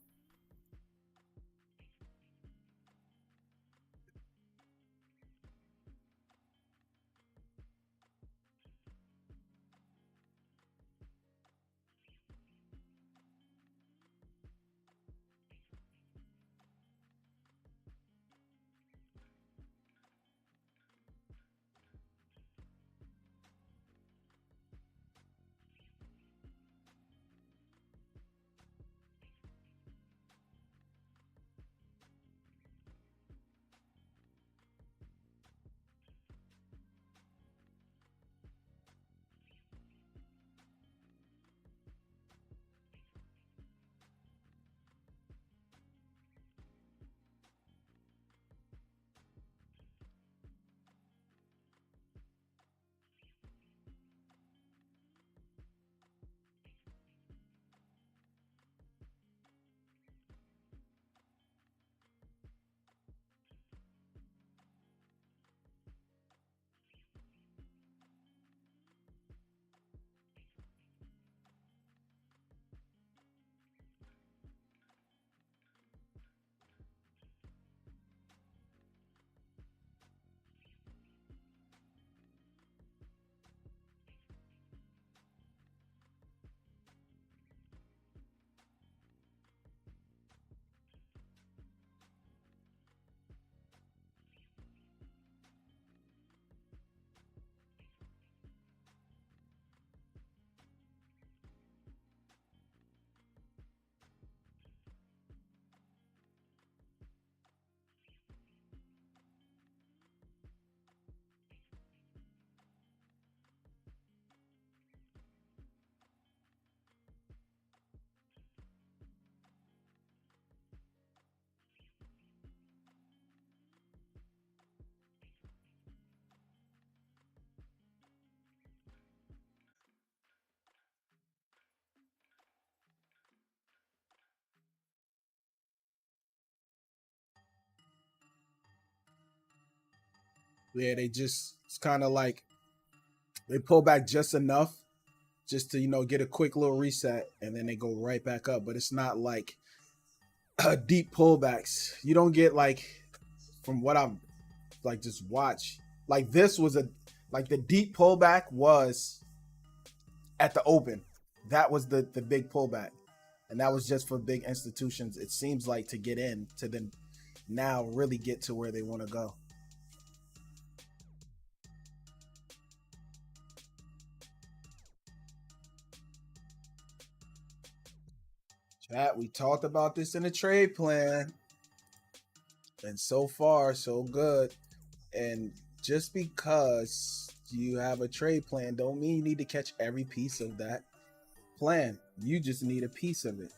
Yeah, they just, it's kind of like they pull back just enough just to, get a quick little reset and then they go right back up. But it's not like deep pullbacks. You don't get like, from what I'm like, just watch. Like this was like the deep pullback was at the open. That was the big pullback. And that was just for big institutions, it seems like, to get in to then now really get to where they want to go. Chat, we talked about this in the trade plan. And so far, so good. And just because you have a trade plan don't mean you need to catch every piece of that plan. You just need a piece of it.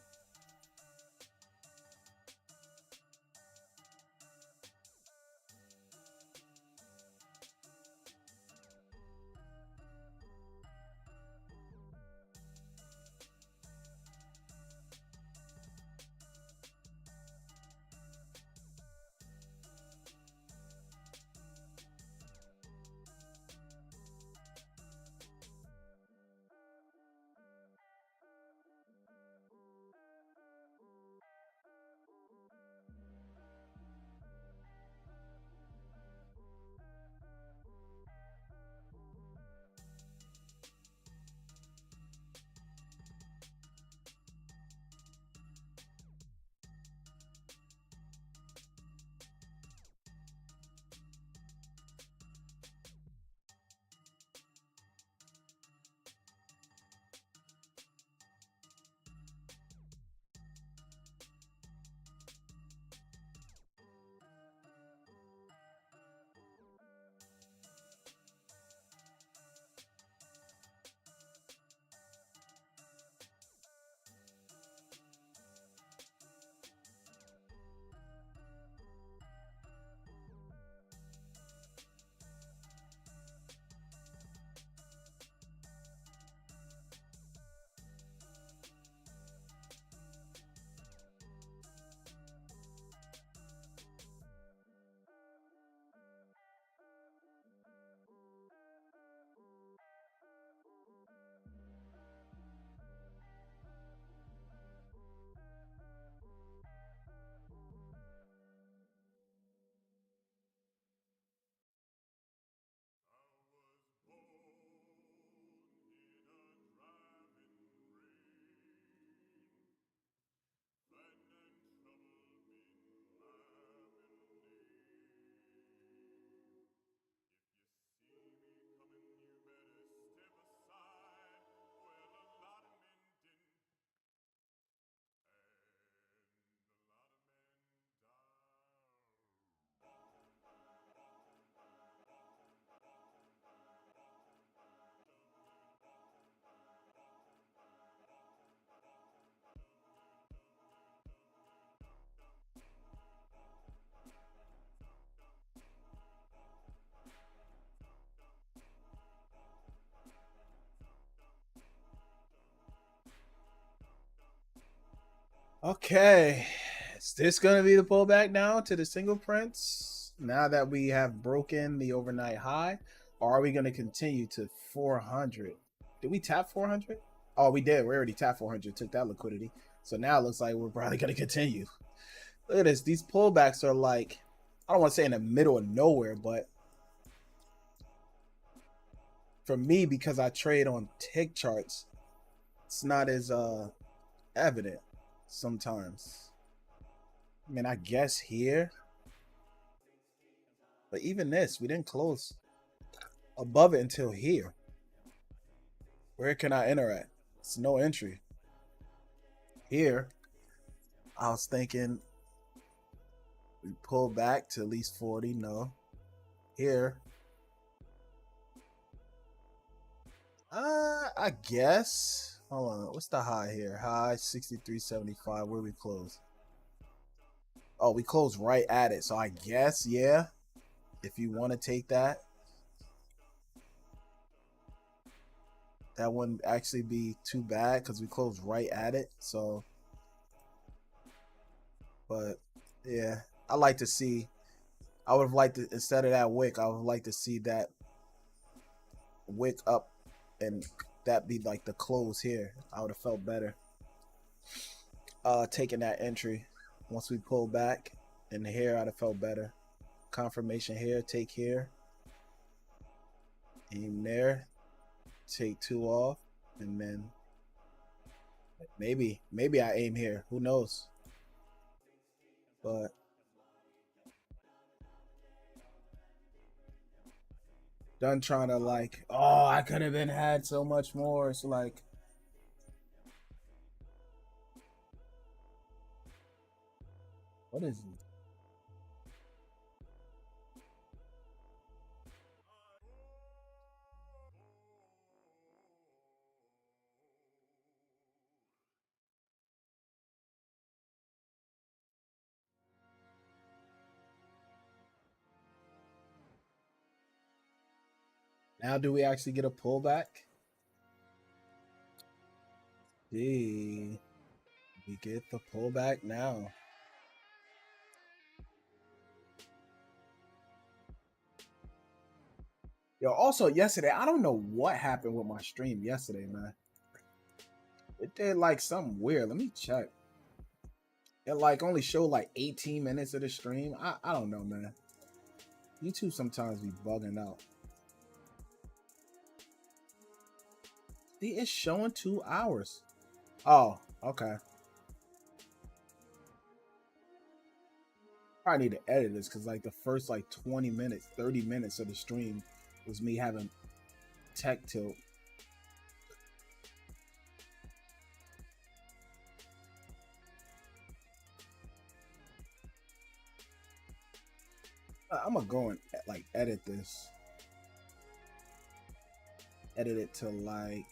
Okay, is this gonna be the pullback now to the single prints? Now that we have broken the overnight high, or are we gonna continue to 400? Did we tap 400? Oh, we did. We already tapped 400. Took that liquidity. So now it looks like we're probably gonna continue. Look at this. These pullbacks are like, I don't want to say in the middle of nowhere, but for me, because I trade on tick charts, it's not as evident sometimes. I mean, I guess here, but even this, we didn't close above it until here. Where can I enter at? It's no entry. Here, I was thinking we pull back to at least 40. No. Here, I guess. Hold on. What's the high here? High 63.75. Where we close? Oh, we closed right at it. So I guess, yeah. If you want to take that, that wouldn't actually be too bad because we closed right at it. So, but yeah, I like to see. I would have liked to, instead of that wick, I would like to see that wick up and that be like the close here. I would have felt better taking that entry once we pull back, and here I'd have felt better. Confirmation here, take here, aim there, take 2 off, and then maybe I aim here, who knows. But done trying to like, oh, I could have been had so much more. It's like, what is it? Now do we actually get a pullback? See, we get the pullback now. Yo, also yesterday, I don't know what happened with my stream yesterday, man. It did like something weird. Let me check. It like only showed like 18 minutes of the stream. I don't know, man. YouTube sometimes be bugging out. See, it's showing 2 hours. Oh, okay. Probably need to edit this because like the first like 20 minutes, 30 minutes of the stream was me having tech tilt. I'm gonna go and like edit this. Edit it to like,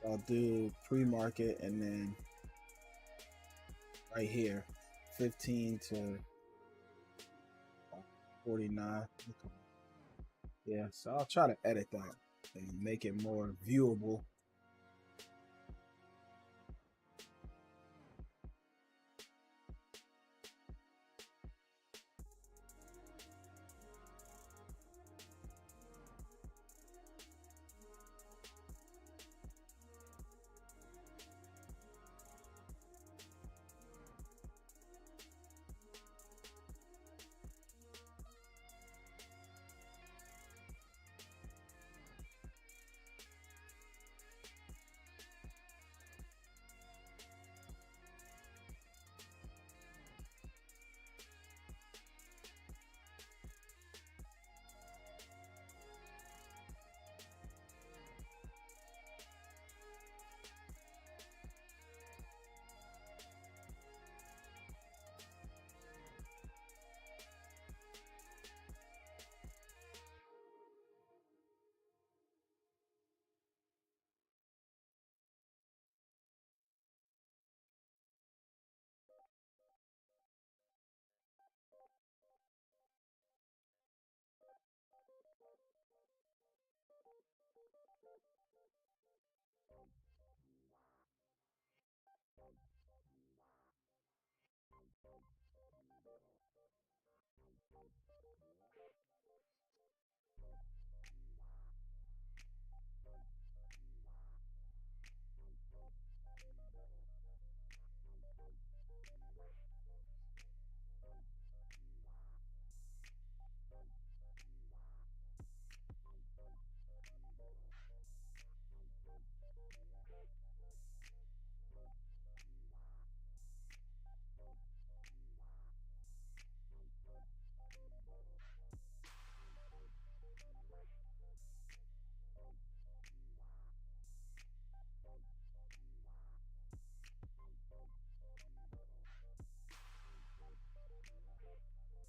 I'll do pre-market and then right here 15 to 49. Yeah, so I'll try to edit that and make it more viewable.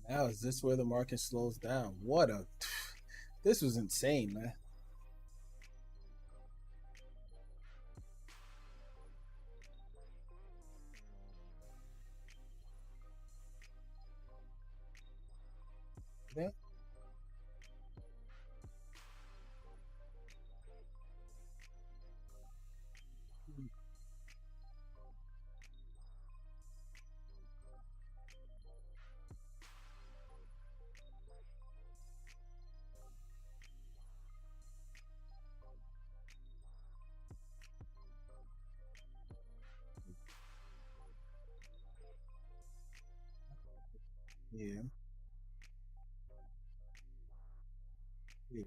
Now is this where the market slows down? What a this was insane, man. Yeah. Yeah. Yeah.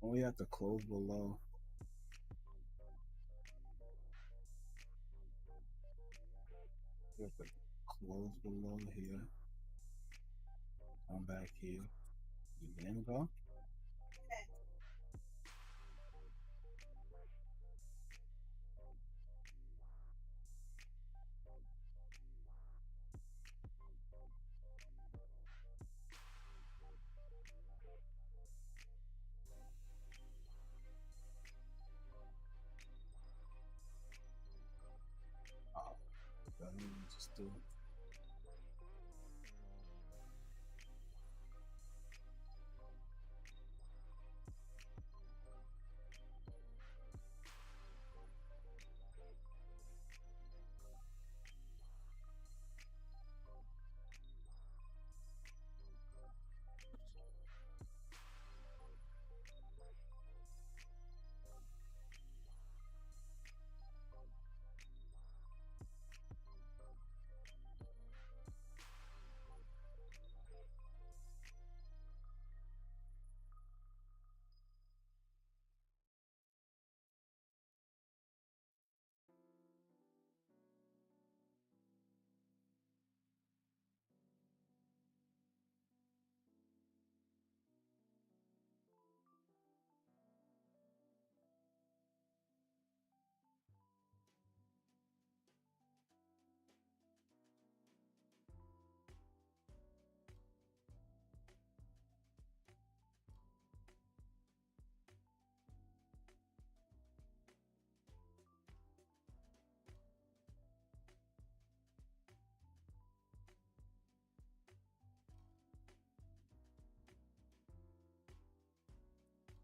We have to close below. We have to close below here. Come back here. Again, go. Oh, just do.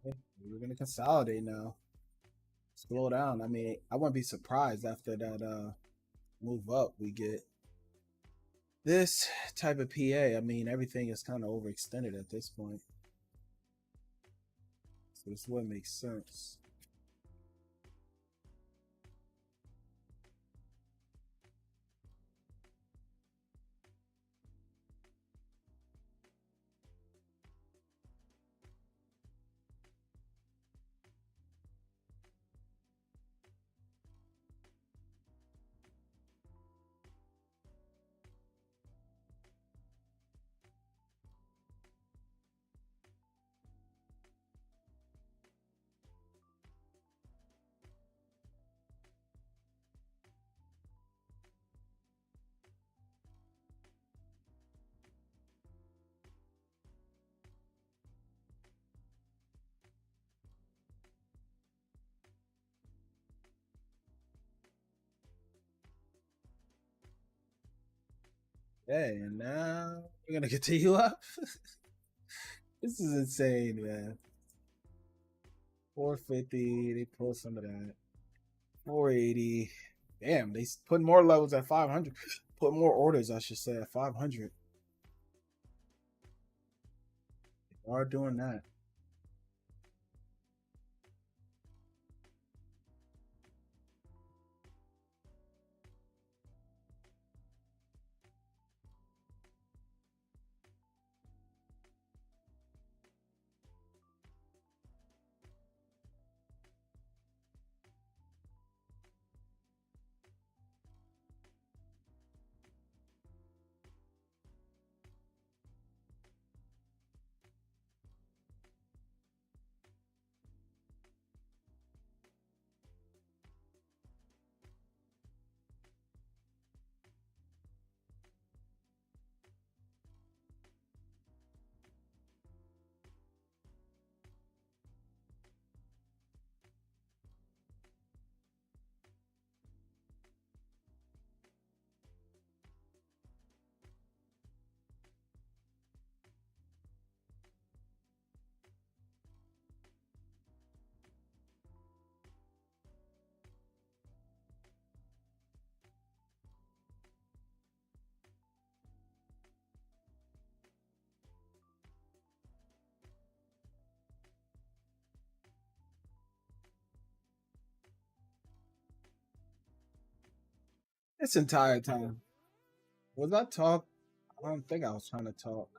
Okay, we're gonna consolidate now. Slow down. I mean, I wouldn't be surprised after that move up we get this type of PA. I mean, everything is kind of overextended at this point. So this would make sense. Hey, and now we're gonna continue up. This is insane, man. 450. They pull some of that. 480. Damn, they put more levels at 500. Put more orders, I should say, at 500. They are doing that. this entire time. Was I talk? I don't think I was trying to talk.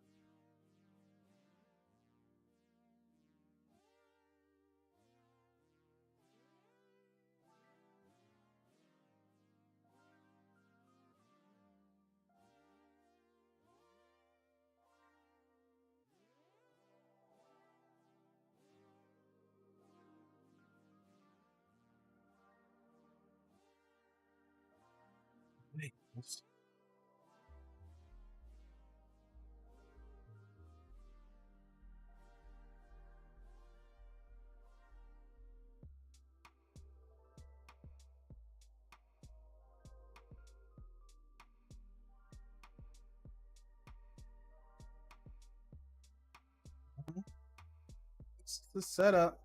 Wait, it's the setup.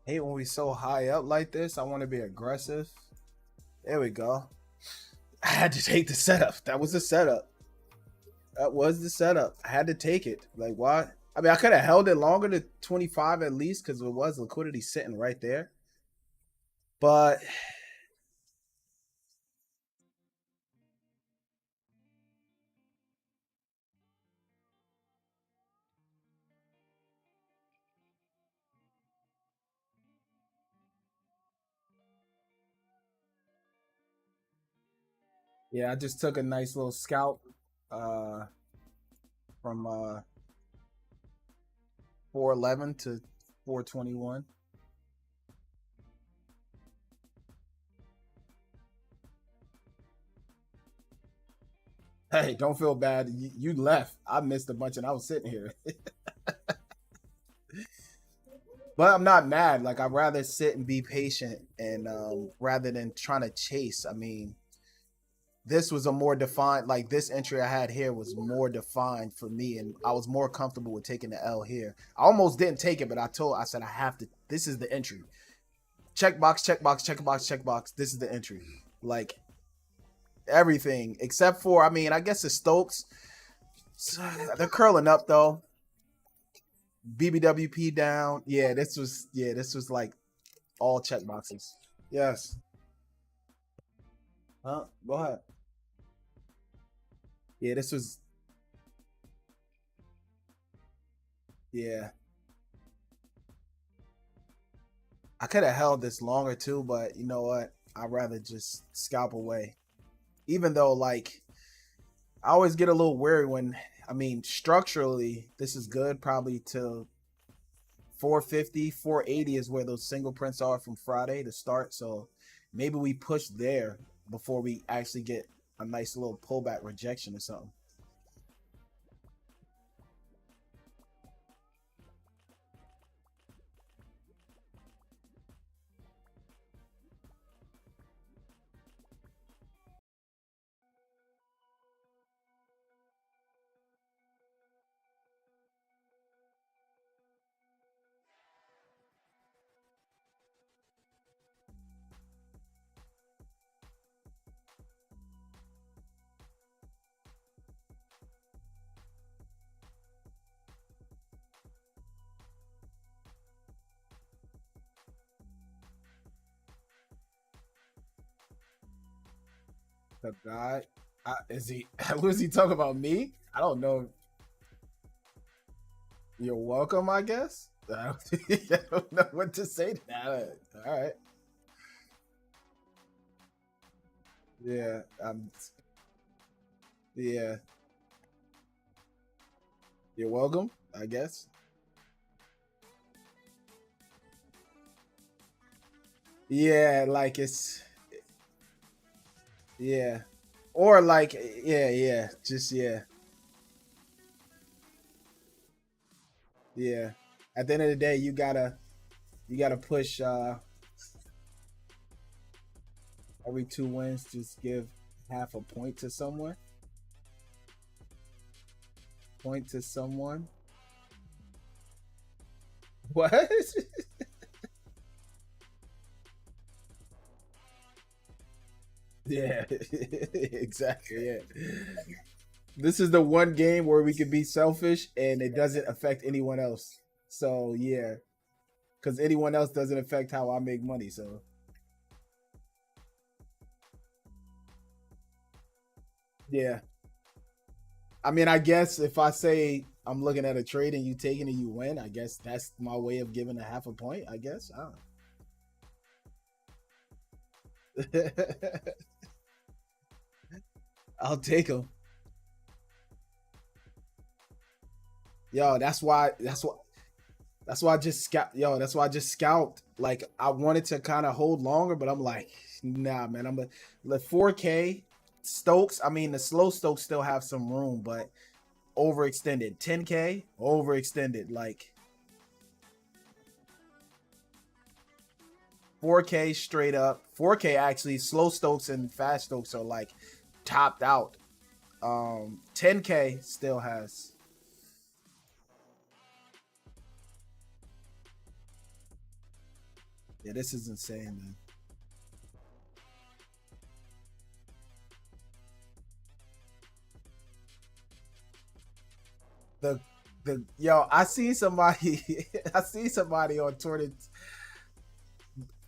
Hate when we so high up like this. I want to be aggressive. There we go. I had to take the setup. That was the setup. That was the setup. I had to take it. Like, why? I mean, I could have held it longer to 25 at least because it was liquidity sitting right there. But yeah, I just took a nice little scalp uh, from 411 to 421. Hey, don't feel bad. You left. I missed a bunch and I was sitting here. But I'm not mad. Like, I'd rather sit and be patient and rather than trying to chase. I mean, this was a more defined, like this entry I had here was more defined for me. And I was more comfortable with taking the L here. I almost didn't take it, but I said, I have to. This is the entry. Checkbox, checkbox, checkbox, checkbox. This is the entry. Like, everything except for, I mean, I guess the Stokes. They're curling up though. BBWP down. This was like all check boxes. Yes. Huh? Go ahead. Yeah, this was yeah. I could have held this longer too, but you know what? I'd rather just scalp away. Even though like I always get a little wary when I mean structurally this is good probably to 450, 480 is where those single prints are from Friday to start. So maybe we push there before we actually get a nice little pullback rejection or something. The guy, is he? Was he talking about me? I don't know. You're welcome, I guess. I don't know what to say to that. All right. Yeah. Yeah. You're welcome, I guess. Yeah, like it's yeah. Or like yeah. Just yeah. At the end of the day, you gotta push Every 2 wins, just give half a point to someone. Point to someone. What? Yeah, exactly. Yeah. This is the one game where we can be selfish and it doesn't affect anyone else. So yeah, because anyone else doesn't affect how I make money. So yeah, I mean, I guess if I say I'm looking at a trade and you take it and you win, I guess that's my way of giving a half a point. I guess. I'll take them. Yo, that's why I just scout. Yo, that's why I just scalped. Like I wanted to kind of hold longer, but I'm like, nah, man. I'm a the 4K Stokes. I mean, the slow Stokes still have some room, but overextended. 10K overextended. Like 4K straight up. 4K actually slow Stokes and fast Stokes are like topped out. 10K still has. Yeah, this is insane, man. The I see somebody I see somebody on Twitter.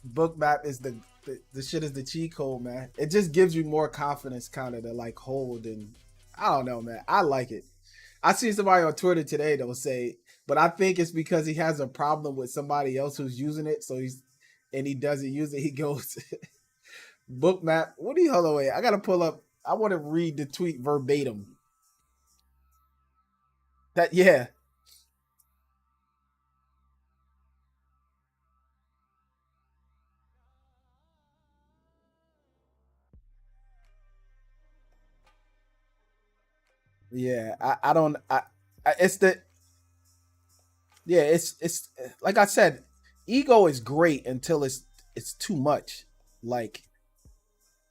Book map is the shit is the cheat code, man. It just gives you more confidence kind of to like hold, and I don't know, man. I like it. I see somebody on Twitter today that will say, but I think it's because he has a problem with somebody else who's using it, so he doesn't use it. He goes book map. What do you hold on? Wait, I gotta pull up. I want to read the tweet verbatim. That yeah, yeah. I don't. It's the yeah. It's like I said, ego is great until it's too much. Like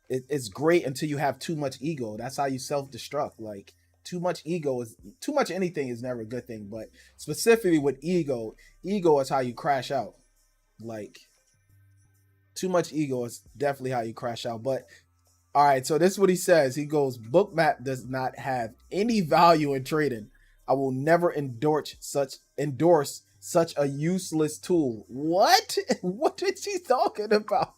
it's great until you have too much ego. That's how you self destruct. Like too much ego is too much anything is never a good thing, but specifically with ego, ego is how you crash out. Like too much ego is definitely how you crash out. But all right, so this is what he says. He goes, Bookmap does not have any value in trading. I will never endorse such a useless tool. What? What is he talking about?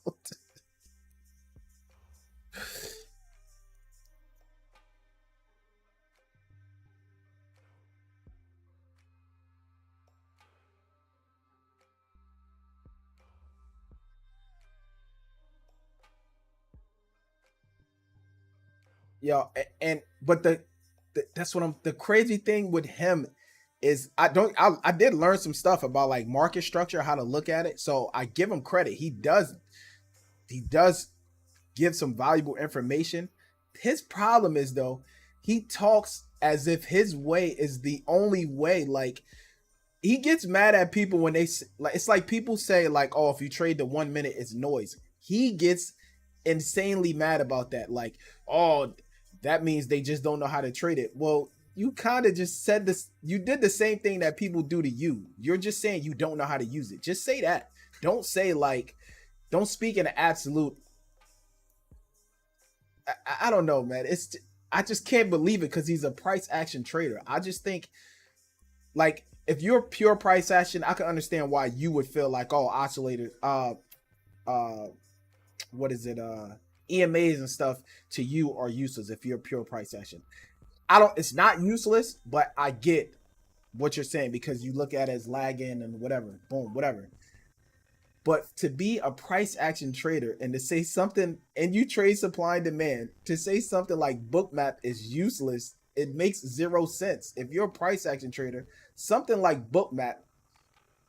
Yeah, and but that's what I'm. The crazy thing with him is I did learn some stuff about like market structure, how to look at it. So I give him credit. He does give some valuable information. His problem is though, he talks as if his way is the only way. Like he gets mad at people when like it's like people say like, oh, if you trade the 1 minute, it's noise. He gets insanely mad about that. Like, oh, that means they just don't know how to trade it. Well, you kind of just said this. You did the same thing that people do to you. You're just saying you don't know how to use it. Just say that. Don't say like, don't speak in an absolute. I don't know, man. I just can't believe it because he's a price action trader. I just think like if you're pure price action, I can understand why you would feel like, oh, oscillator, uh what is it, EMAs and stuff to you are useless if you're pure price action. I don't It's not useless, but I get what you're saying because you look at it as lagging and whatever, boom, whatever. But to be a price action trader and to say something, and you trade supply and demand, to say something like bookmap is useless, it makes zero sense. If you're a price action trader, something like bookmap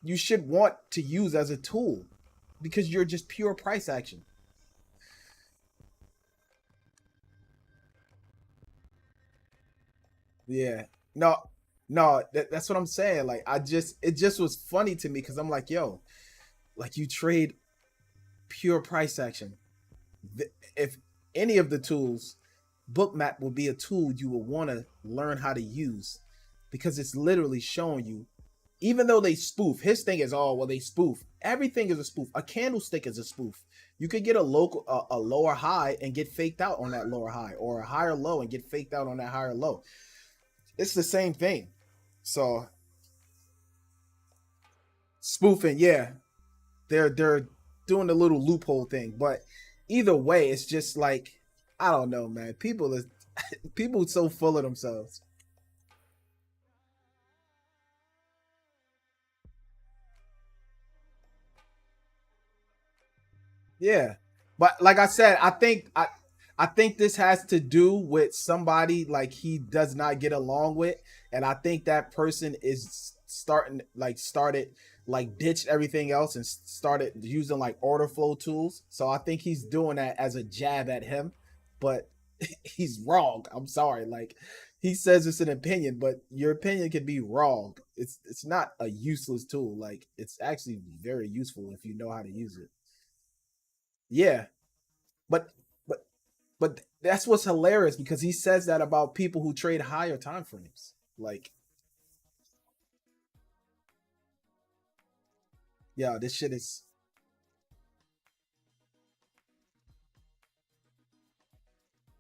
you should want to use as a tool because you're just pure price action. Yeah. No, no, that's what I'm saying. Like it just was funny to me because I'm like, yo, like you trade pure price action. If any of the tools, Bookmap will be a tool you will want to learn how to use, because it's literally showing you, even though they spoof, his thing is, oh well, they spoof. Everything is a spoof. A candlestick is a spoof. You could get a lower high and get faked out on that lower high, or a higher low and get faked out on that higher low. It's the same thing. So spoofing, yeah, they're doing the little loophole thing, but either way, it's just like, I don't know, man. People so full of themselves. Yeah. But like I said, I think this has to do with somebody like he does not get along with. And I think that person is started like ditched everything else and started using like order flow tools. So I think he's doing that as a jab at him. But he's wrong. I'm sorry. Like, he says it's an opinion, but your opinion can be wrong. It's not a useless tool. Like, it's actually very useful if you know how to use it. Yeah, but but but that's what's hilarious, because he says that about people who trade higher time frames. Like, yeah, this shit is.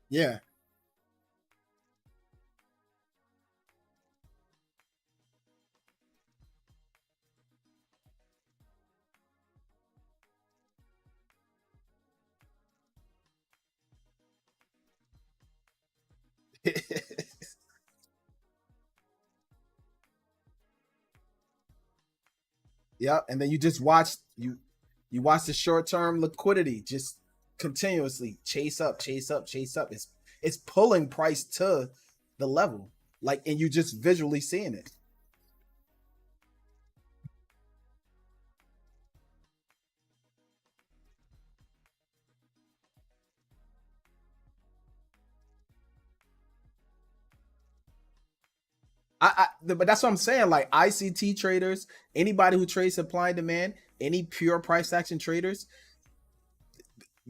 Yeah. Yeah, and then you watch the short term liquidity just continuously chase up, chase up, chase up. It's pulling price to the level, like, and you just visually seeing it. But that's what I'm saying. Like, ICT traders, anybody who trades supply and demand, any pure price action traders,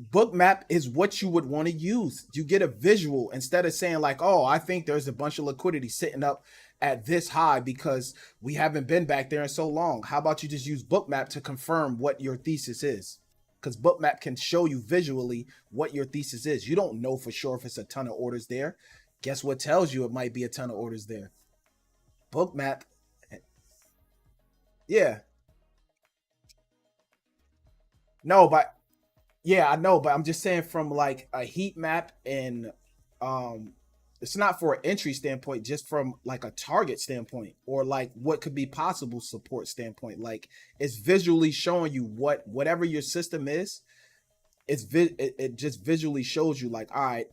Bookmap is what you would want to use. You get a visual instead of saying like, "Oh, I think there's a bunch of liquidity sitting up at this high because we haven't been back there in so long." How about you just use Bookmap to confirm what your thesis is? Because Bookmap can show you visually what your thesis is. You don't know for sure if it's a ton of orders there. Guess what tells you it might be a ton of orders there? Bookmap. Yeah. No, but yeah, I know, but I'm just saying, from like a heat map, and um it's not for an entry standpoint, just from like a target standpoint, or like what could be possible support standpoint. Like, it's visually showing you whatever your system is. It just visually shows you like, all right,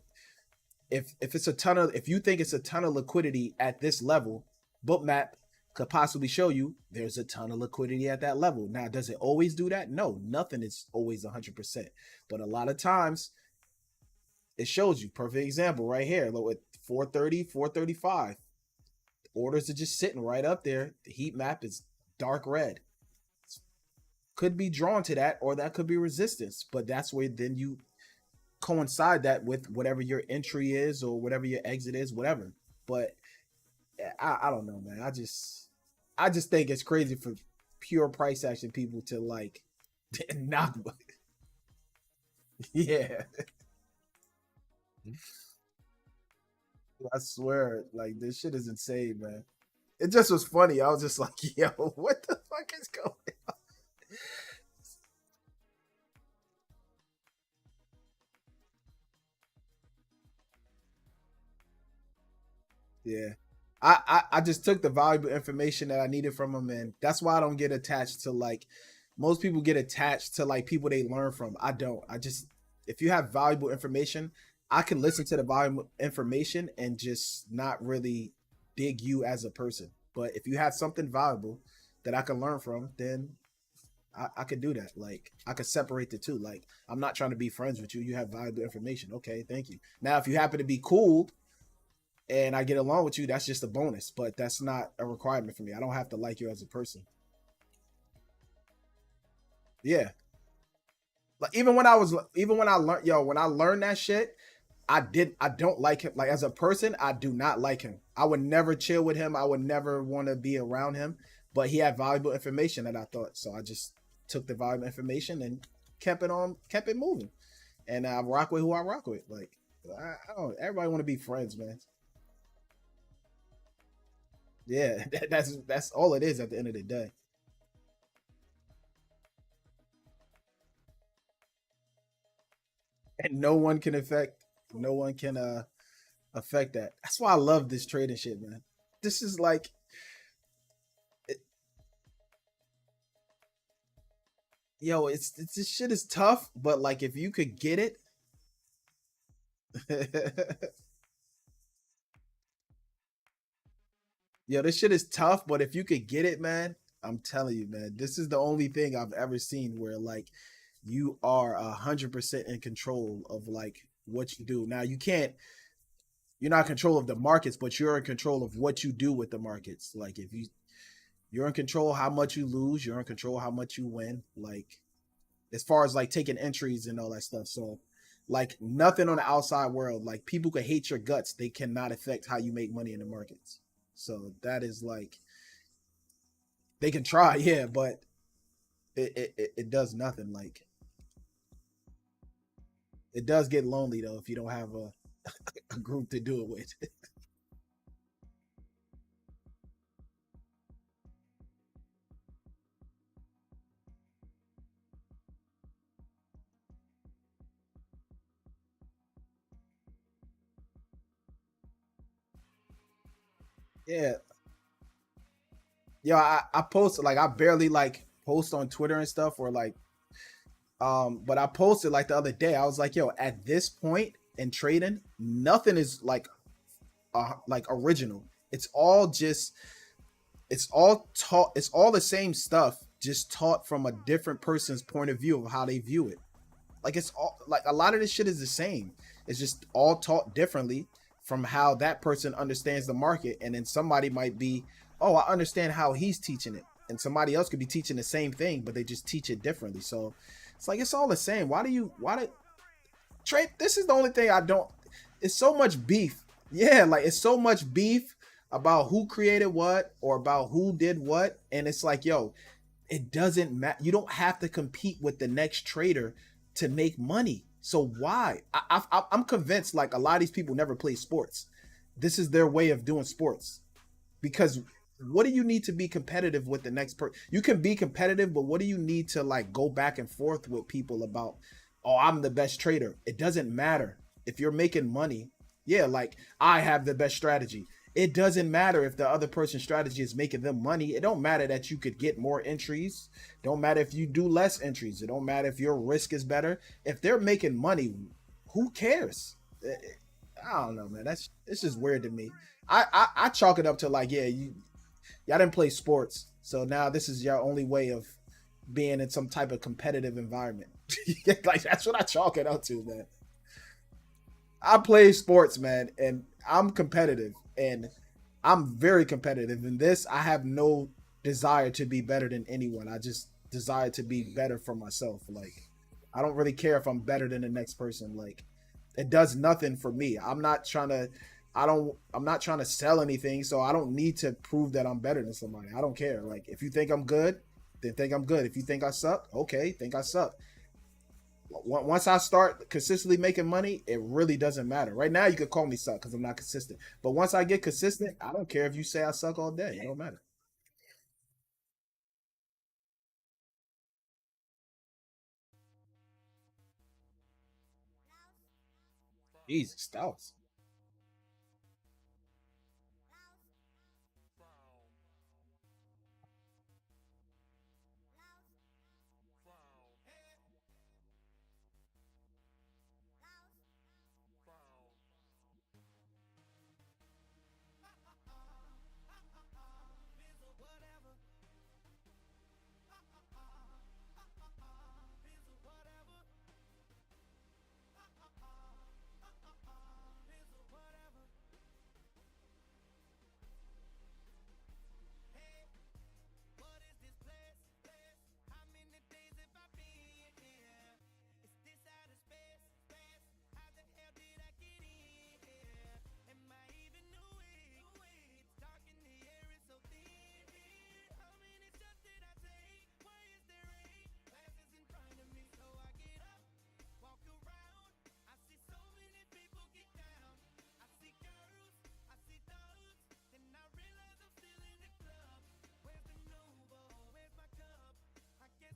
if it's a ton of, if you think it's a ton of liquidity at this level, Bookmap could possibly show you there's a ton of liquidity at that level. Now, does it always do that? No, nothing is always 100%. But a lot of times it shows you. Perfect example right here. Look at 430, 435. Orders are just sitting right up there. The heat map is dark red. Could be drawn to that, or that could be resistance. But that's where then you coincide that with whatever your entry is, or whatever your exit is, whatever. But I don't know, man. I just think it's crazy for pure price action people to like not. Yeah, I swear, like, this shit is insane, man. It just was funny. I was just like, yo, what the fuck is going on? Yeah. I just took the valuable information that I needed from them, and that's why I don't get attached to like, most people get attached to like people they learn from. I don't. I just, if you have valuable information, I can listen to the valuable information and just not really dig you as a person. But if you have something valuable that I can learn from, then I could do that. Like, I could separate the two. Like, I'm not trying to be friends with you. You have valuable information. Okay, thank you. Now, if you happen to be cool and I get along with you, that's just a bonus. But that's not a requirement for me. I don't have to like you as a person. Yeah, Like even when I learned, when I learned that shit, I don't like him. Like as a person, I do not like him. I would never chill with him. I would never want to be around him. But he had valuable information that I thought. So I just took the valuable information and kept it moving. And I rock with who I rock with. Like I don't everybody want to be friends, man. Yeah, that's all it is at the end of the day. And no one can affect that. That's why I love this trading shit, man. This is like it, it's this shit is tough, but like if you could get it, this shit is tough, but if you could get it, man, I'm telling you, man, this is the only thing I've ever seen where like you are 100% in control of like what you do. Now you're not in control of the markets, but you're in control of what you do with the markets. Like if you're in control how much you lose, you're in control how much you win. Like as far as like taking entries and all that stuff. So like nothing on the outside world, like people could hate your guts, they cannot affect how you make money in the markets. So that is like they can try, yeah, but it does nothing. Like it does get lonely though if you don't have a group to do it with. Yeah, I post like I barely like post on Twitter and stuff or like but I posted like the other day. I was like, at this point in trading, nothing is like original. It's all just it's all taught. It's all the same stuff, just taught from a different person's point of view of how they view it. Like it's all like a lot of this shit is the same. It's just all taught differently from how that person understands the market, and then somebody might be, oh, I understand how he's teaching it, and somebody else could be teaching the same thing, but they just teach it differently. So it's like it's all the same. Why do trade? This is the only thing I don't. It's so much beef. Yeah, like it's so much beef about who created what or about who did what, and it's like, it doesn't matter. You don't have to compete with the next trader to make money. So why? I'm convinced like a lot of these people never play sports. This is their way of doing sports because what do you need to be competitive with the next person? You can be competitive, but what do you need to like go back and forth with people about? Oh, I'm the best trader. It doesn't matter if you're making money. Yeah, like I have the best strategy. It doesn't matter if the other person's strategy is making them money. It don't matter that you could get more entries. Don't matter if you do less entries. It don't matter if your risk is better. If they're making money, who cares? I don't know, man. It's just weird to me. I chalk it up to like, y'all didn't play sports, so now this is your only way of being in some type of competitive environment. Like that's what I chalk it up to, man. I play sports, man, and I'm competitive, and I'm very competitive. In this, I have no desire to be better than anyone. I just desire to be better for myself. Like, I don't really care if I'm better than the next person. Like, it does nothing for me. I'm not trying to. I'm not trying to sell anything, so I don't need to prove that I'm better than somebody. I don't care. Like, if you think I'm good, then think I'm good. If you think I suck, okay, think I suck. Once I start consistently making money, it really doesn't matter. Right now, you could call me suck because I'm not consistent. But once I get consistent, I don't care if you say I suck all day. It don't matter. Jesus, stouts.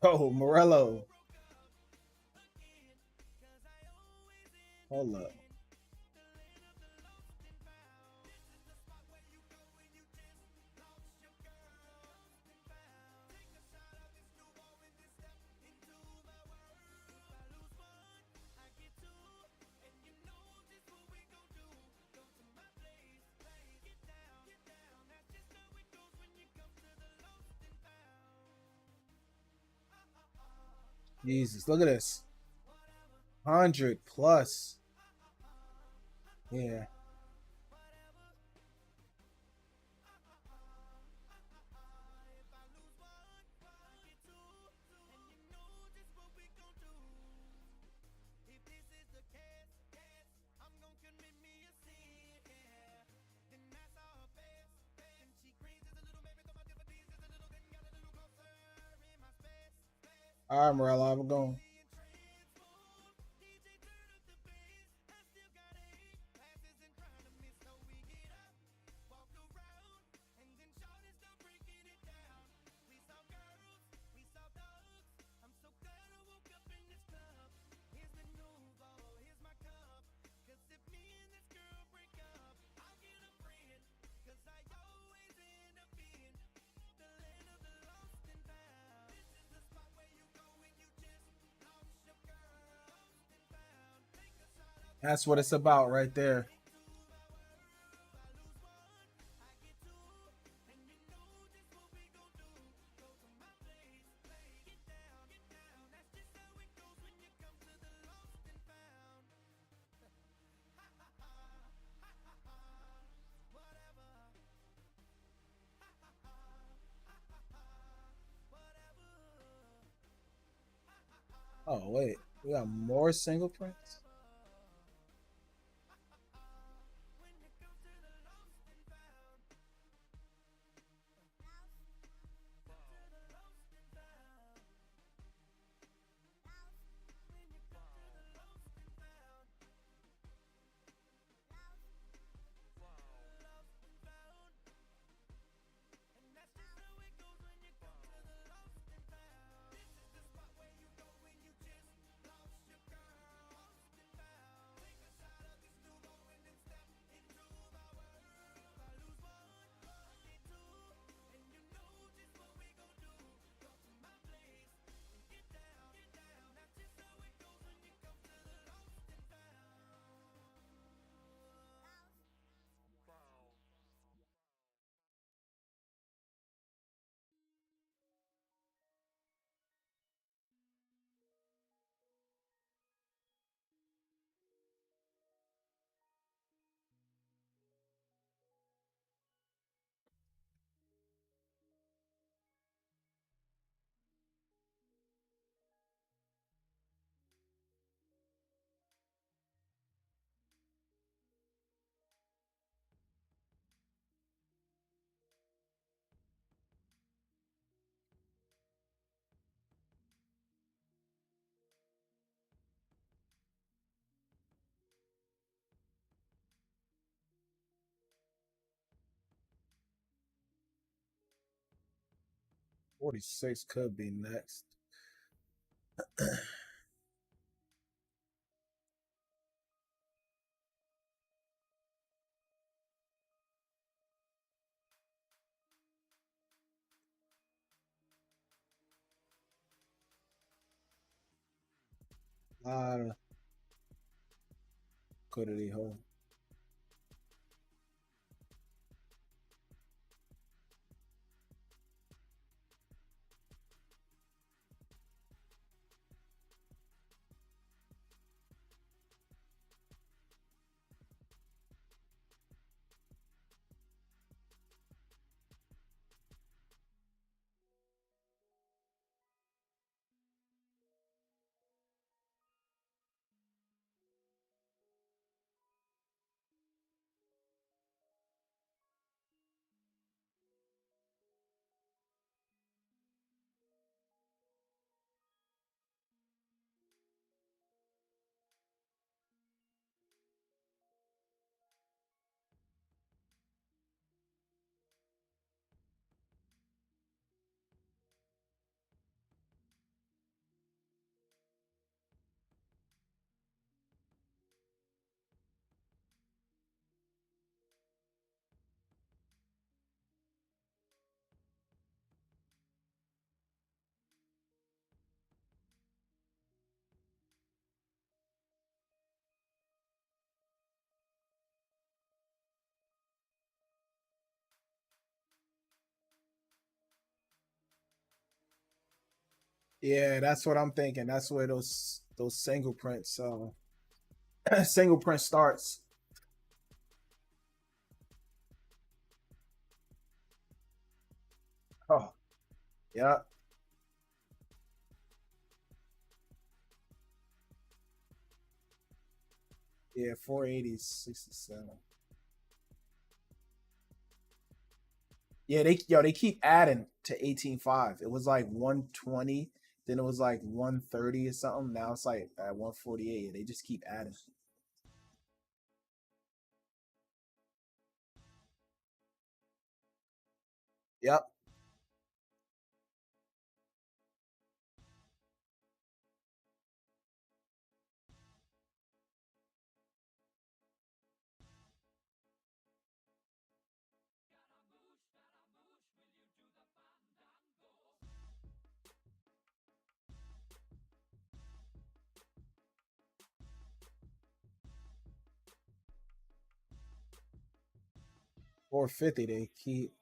Oh, Morello. Hold up. Jesus, look at this. 100 plus. Yeah. All right, Morello, I'm going. That's what it's about right there. Oh, wait. We got more single prints? $46 could be next. A lot of liquidity hold. Yeah, that's what I'm thinking. That's where those single prints single print starts. Oh, yeah. Yeah, 480, 67. Yeah, they keep adding to 18.5. It was like 120, then it was like 130 or something. Now it's like at 148. They just keep adding. Yep. 450 they keep.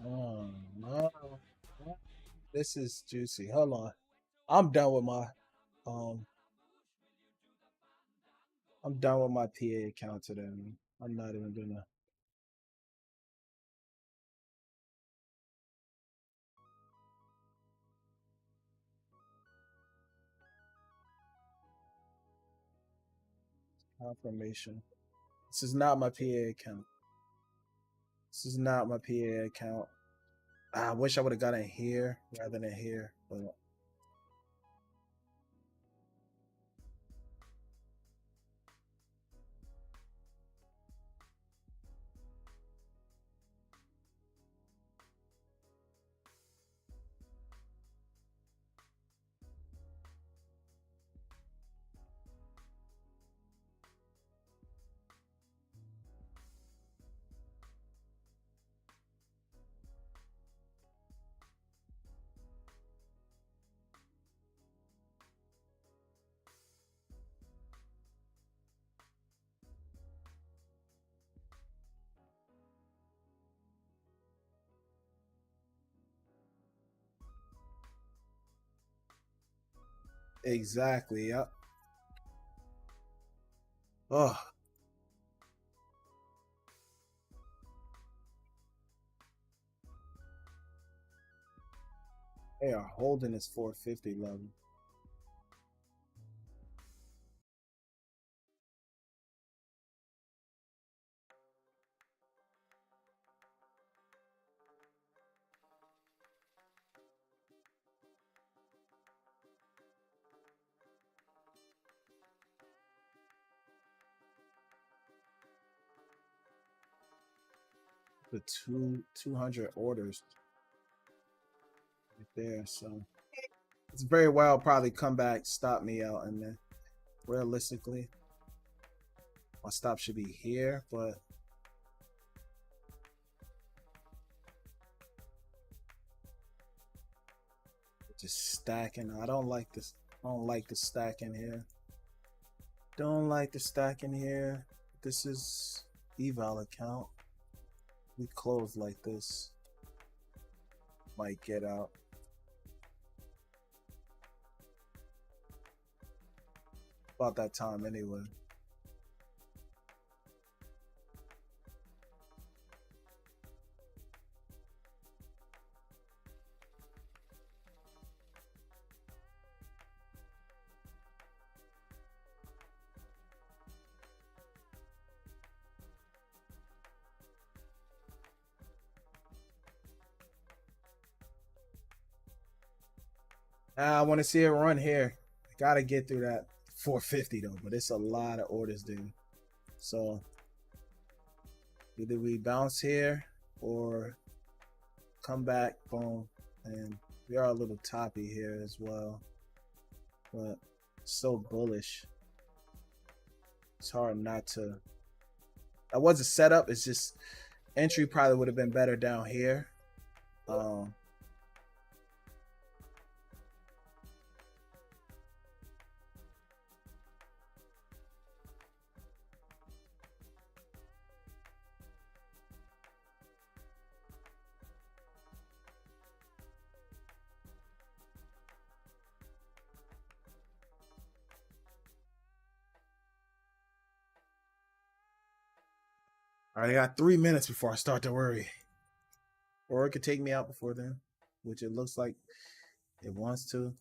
Oh, no. This is juicy. Hold on. I'm done with my um I'm done with my PA account today. I'm not even gonna confirmation. This is not my PA account. This is not my PA account. I wish I would have got it here rather than here, but exactly. Yep. Oh, they are holding this 450 level. The 200 orders right there. So it's very well probably come back, stop me out, and then realistically, my stop should be here, but Just stacking. I don't like this. I don't like the stacking here. Don't like the stacking here. This is eval account. We close like this. Might get out. About that time anyway. I want to see it run here. Gotta get through that 450 though, but it's a lot of orders, dude. So either we bounce here or come back, boom, and we are a little toppy here as well, but so bullish. It's hard not to. That was a setup. It's just entry probably would have been better down here. All right, I got 3 minutes before I start to worry. Or it could take me out before then, which it looks like it wants to.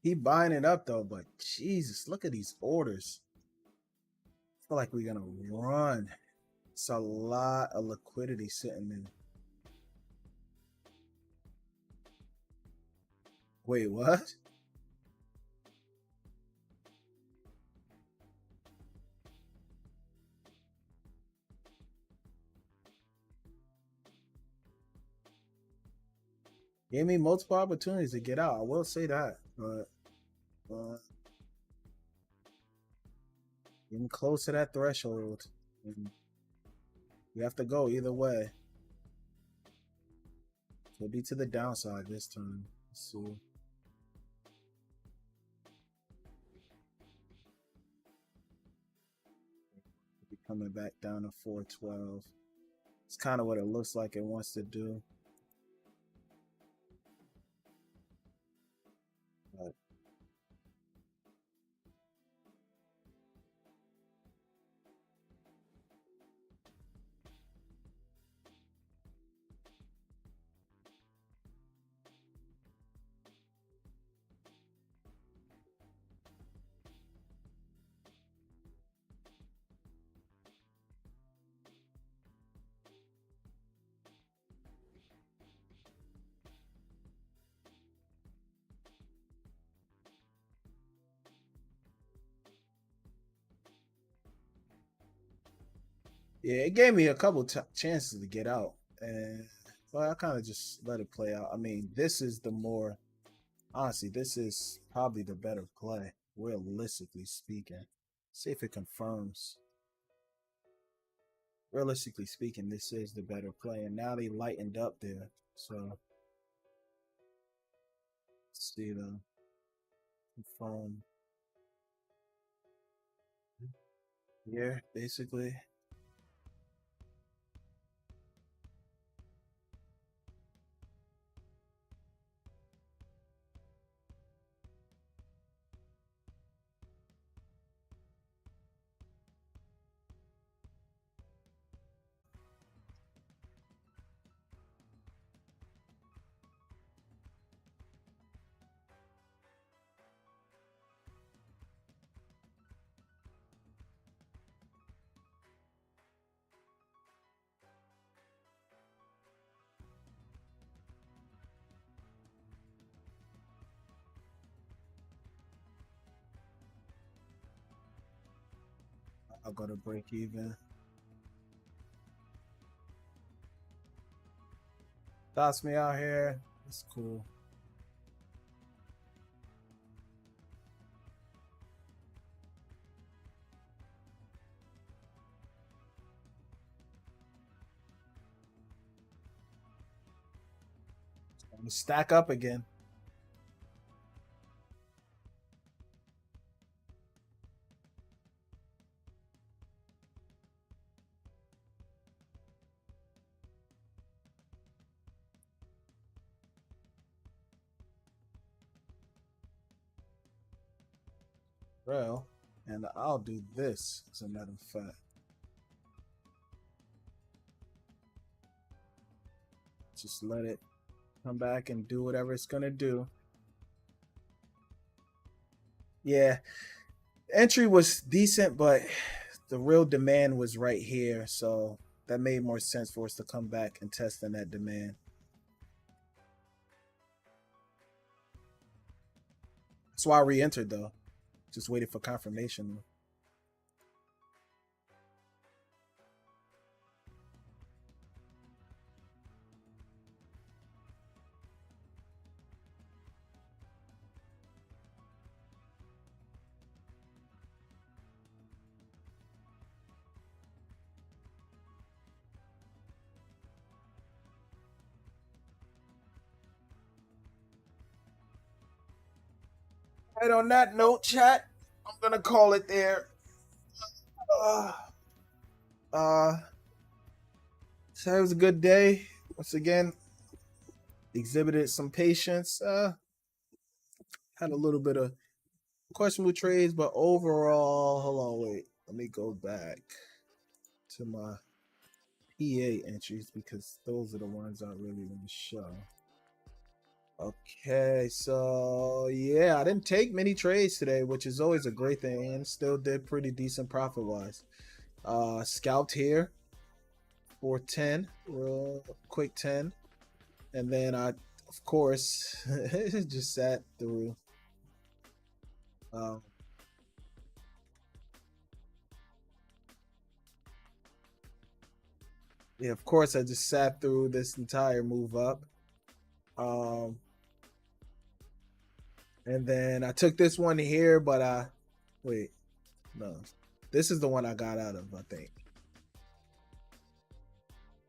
He buying it up though, but Jesus, look at these orders. I feel like we're gonna run. It's a lot of liquidity sitting there. Wait, what? Gave me multiple opportunities to get out. I will say that, but getting close to that threshold, and you have to go either way. Could be to the downside this time. Let's see. Be coming back down to 412. It's kind of what it looks like it wants to do. But yeah, it gave me a couple chances to get out, and well, I kind of just let it play out. I mean, this is the more honestly, this is probably the better play, realistically speaking. See if it confirms. Realistically speaking, this is the better play, and now they lightened up there. So let's see the confirm here, basically. I'll go to break even. Dots me out here. That's cool. I'm gonna stack up again. Well, and I'll do this as a matter of fact. Just let it come back and do whatever it's gonna do. Yeah, entry was decent, but the real demand was right here, so that made more sense for us to come back and test in that demand. That's why I re-entered though. Just waited for confirmation. Right, on that note, chat, I'm gonna call it there. Uh, uh so it was a good day. Once again, exhibited some patience. Had a little bit of questionable trades, but overall, hold on, wait. Let me go back to my PA entries because those are the ones I really want to show. Okay, so yeah, I didn't take many trades today, which is always a great thing, and still did pretty decent profit wise. Scalped here for 10, real quick 10, and then I, of course, just sat through. Um, yeah, of course, I just sat through this entire move up. Um, and then I took this one here, but wait, no, this is the one I got out of, I think.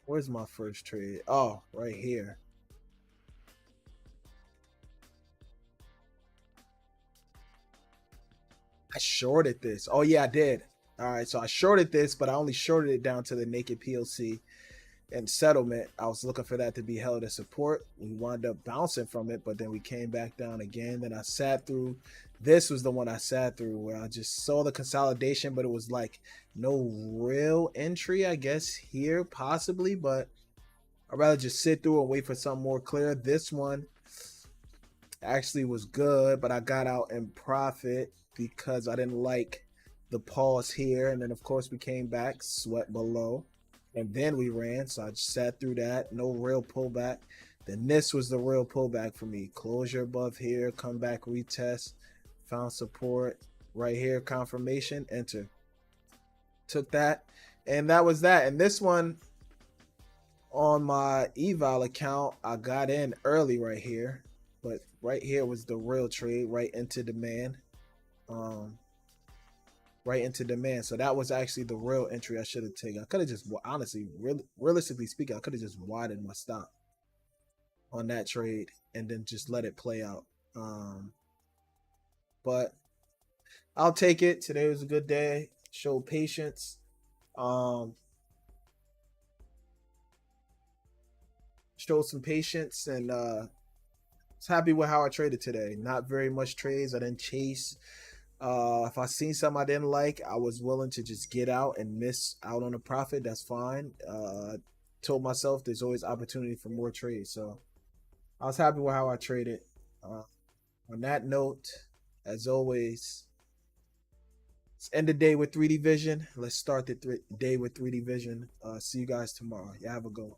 Where's my first trade? Oh, right here. I shorted this. Oh yeah, I did. All right, so I shorted this, but I only shorted it down to the naked POC and settlement. I was looking for that to be held as support. We wound up bouncing from it, but then we came back down again. Then I sat through. This was the one I sat through where I just saw the consolidation, but it was like no real entry, I guess, here possibly, but I'd rather just sit through and wait for something more clear. This one actually was good, but I got out in profit because I didn't like the pause here. And then, of course, we came back, sweat below, and then we ran. So I just sat through that. No real pullback. Then this was the real pullback for me. Closure above here, come back, retest, found support right here, confirmation, enter. Took that, and that was that. And this one on my eval account, I got in early right here, but right here was the real trade, right into demand. Right into demand. So that was actually the real entry I should have taken. I could have just, honestly, realistically speaking, I could have just widened my stop on that trade and then just let it play out. But I'll take it. Today was a good day. Showed patience. Showed some patience, and was happy with how I traded today. Not very much trades. I didn't chase. If I seen something I didn't like, I was willing to just get out and miss out on a profit. That's fine. Told myself there's always opportunity for more trades. So I was happy with how I traded. On that note, as always, let's end the day with 3D Vision. Let's start the day with 3D Vision. See you guys tomorrow. You have a good one.